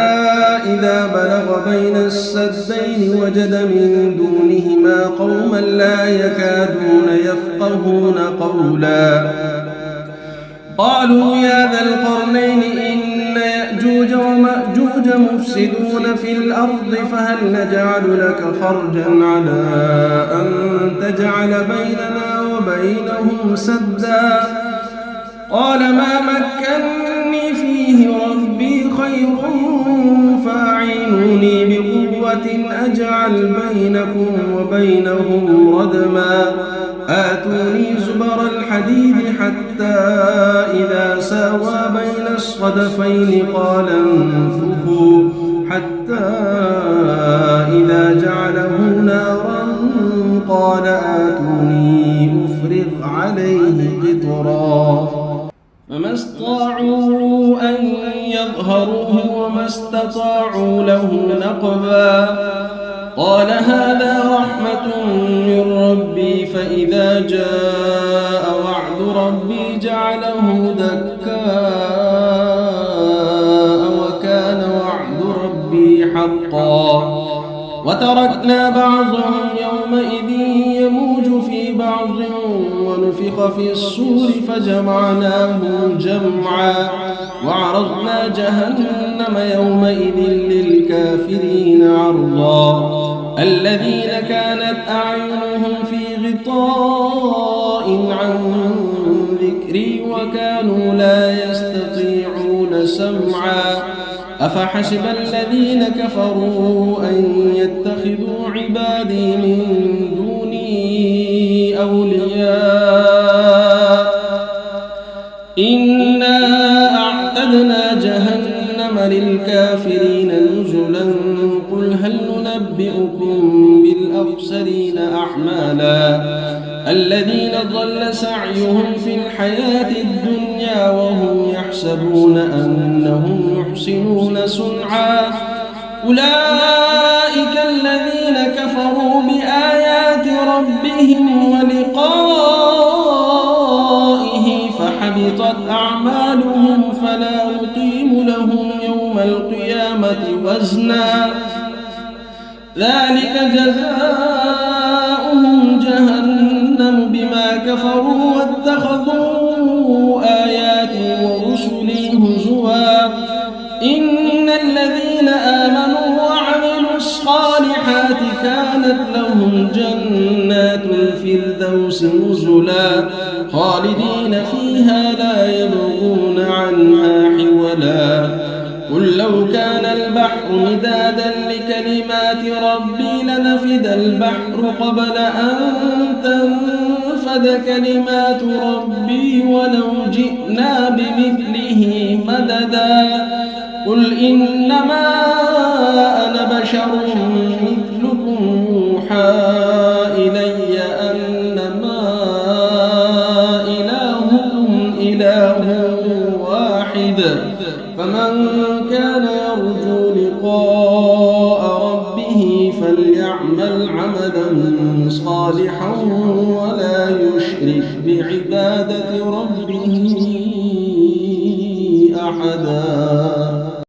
إذا بلغ بين السدين وجد من دونهما قوما لا يكادون يفقهون قولا قالوا يا ذا القرنين إن يأجوج ومأجوج مفسدون في الأرض فهل نجعل لك خرجا على أن تجعل بيننا وبينهم سدا قال ما مكني فيه ربي خير فأعينوني بقوة أجعل بينكم وبينهم ردما آتوني زبر الحديد حتى إذا ساوى بين الصدفين قال انفخوا حتى إذا جعله نارا قال آتوني أفرغ عليه قطرا فما استطاعوا أن يظهروه وما استطاعوا له نقبا قال هذا رحمة من ربي فإذا جاء وعد ربي جعله دكاء وكان وعد ربي حقا وتركنا بعضهم يومئذ يموج في بعض ونفخ في الصور فجمعناهم جمعا وعرضنا جهنم يومئذ للكافرين عرضا الذين كانت أعينهم في غطاء عن ذكري وكانوا لا يستطيعون سمعا أفحسب الذين كفروا أن يتخذوا عبادي من دوني أولياء أعمالا الذين ضل سعيهم في الحياة الدنيا وهم يحسبون أنهم يحسنون صنعا أولئك الذين كفروا بآيات ربهم ولقائه فحبطت أعمالهم فلا نقيم لهم يوم القيامة وزنا ذلك جزاؤهم جهنم بما كفروا واتخذوا آياتي ورسلي هزوا إن الذين آمنوا وعملوا الصالحات كانت لهم جنات الفردوس نزلا خالدين فيها لا يبغون عنها حولا قل لو كان البحر مدادا لكلمات ربي لنفد البحر قبل أن تنفد كلمات ربي ولو جئنا بمثله مددا قل إنما أنا بشر مثلكم يوحى إلي أنما إلهكم إله واحد فمن كان يرجو لقاء ربه فليعمل عملا صالحا ولا يشرك بعبادة ربه أحدا.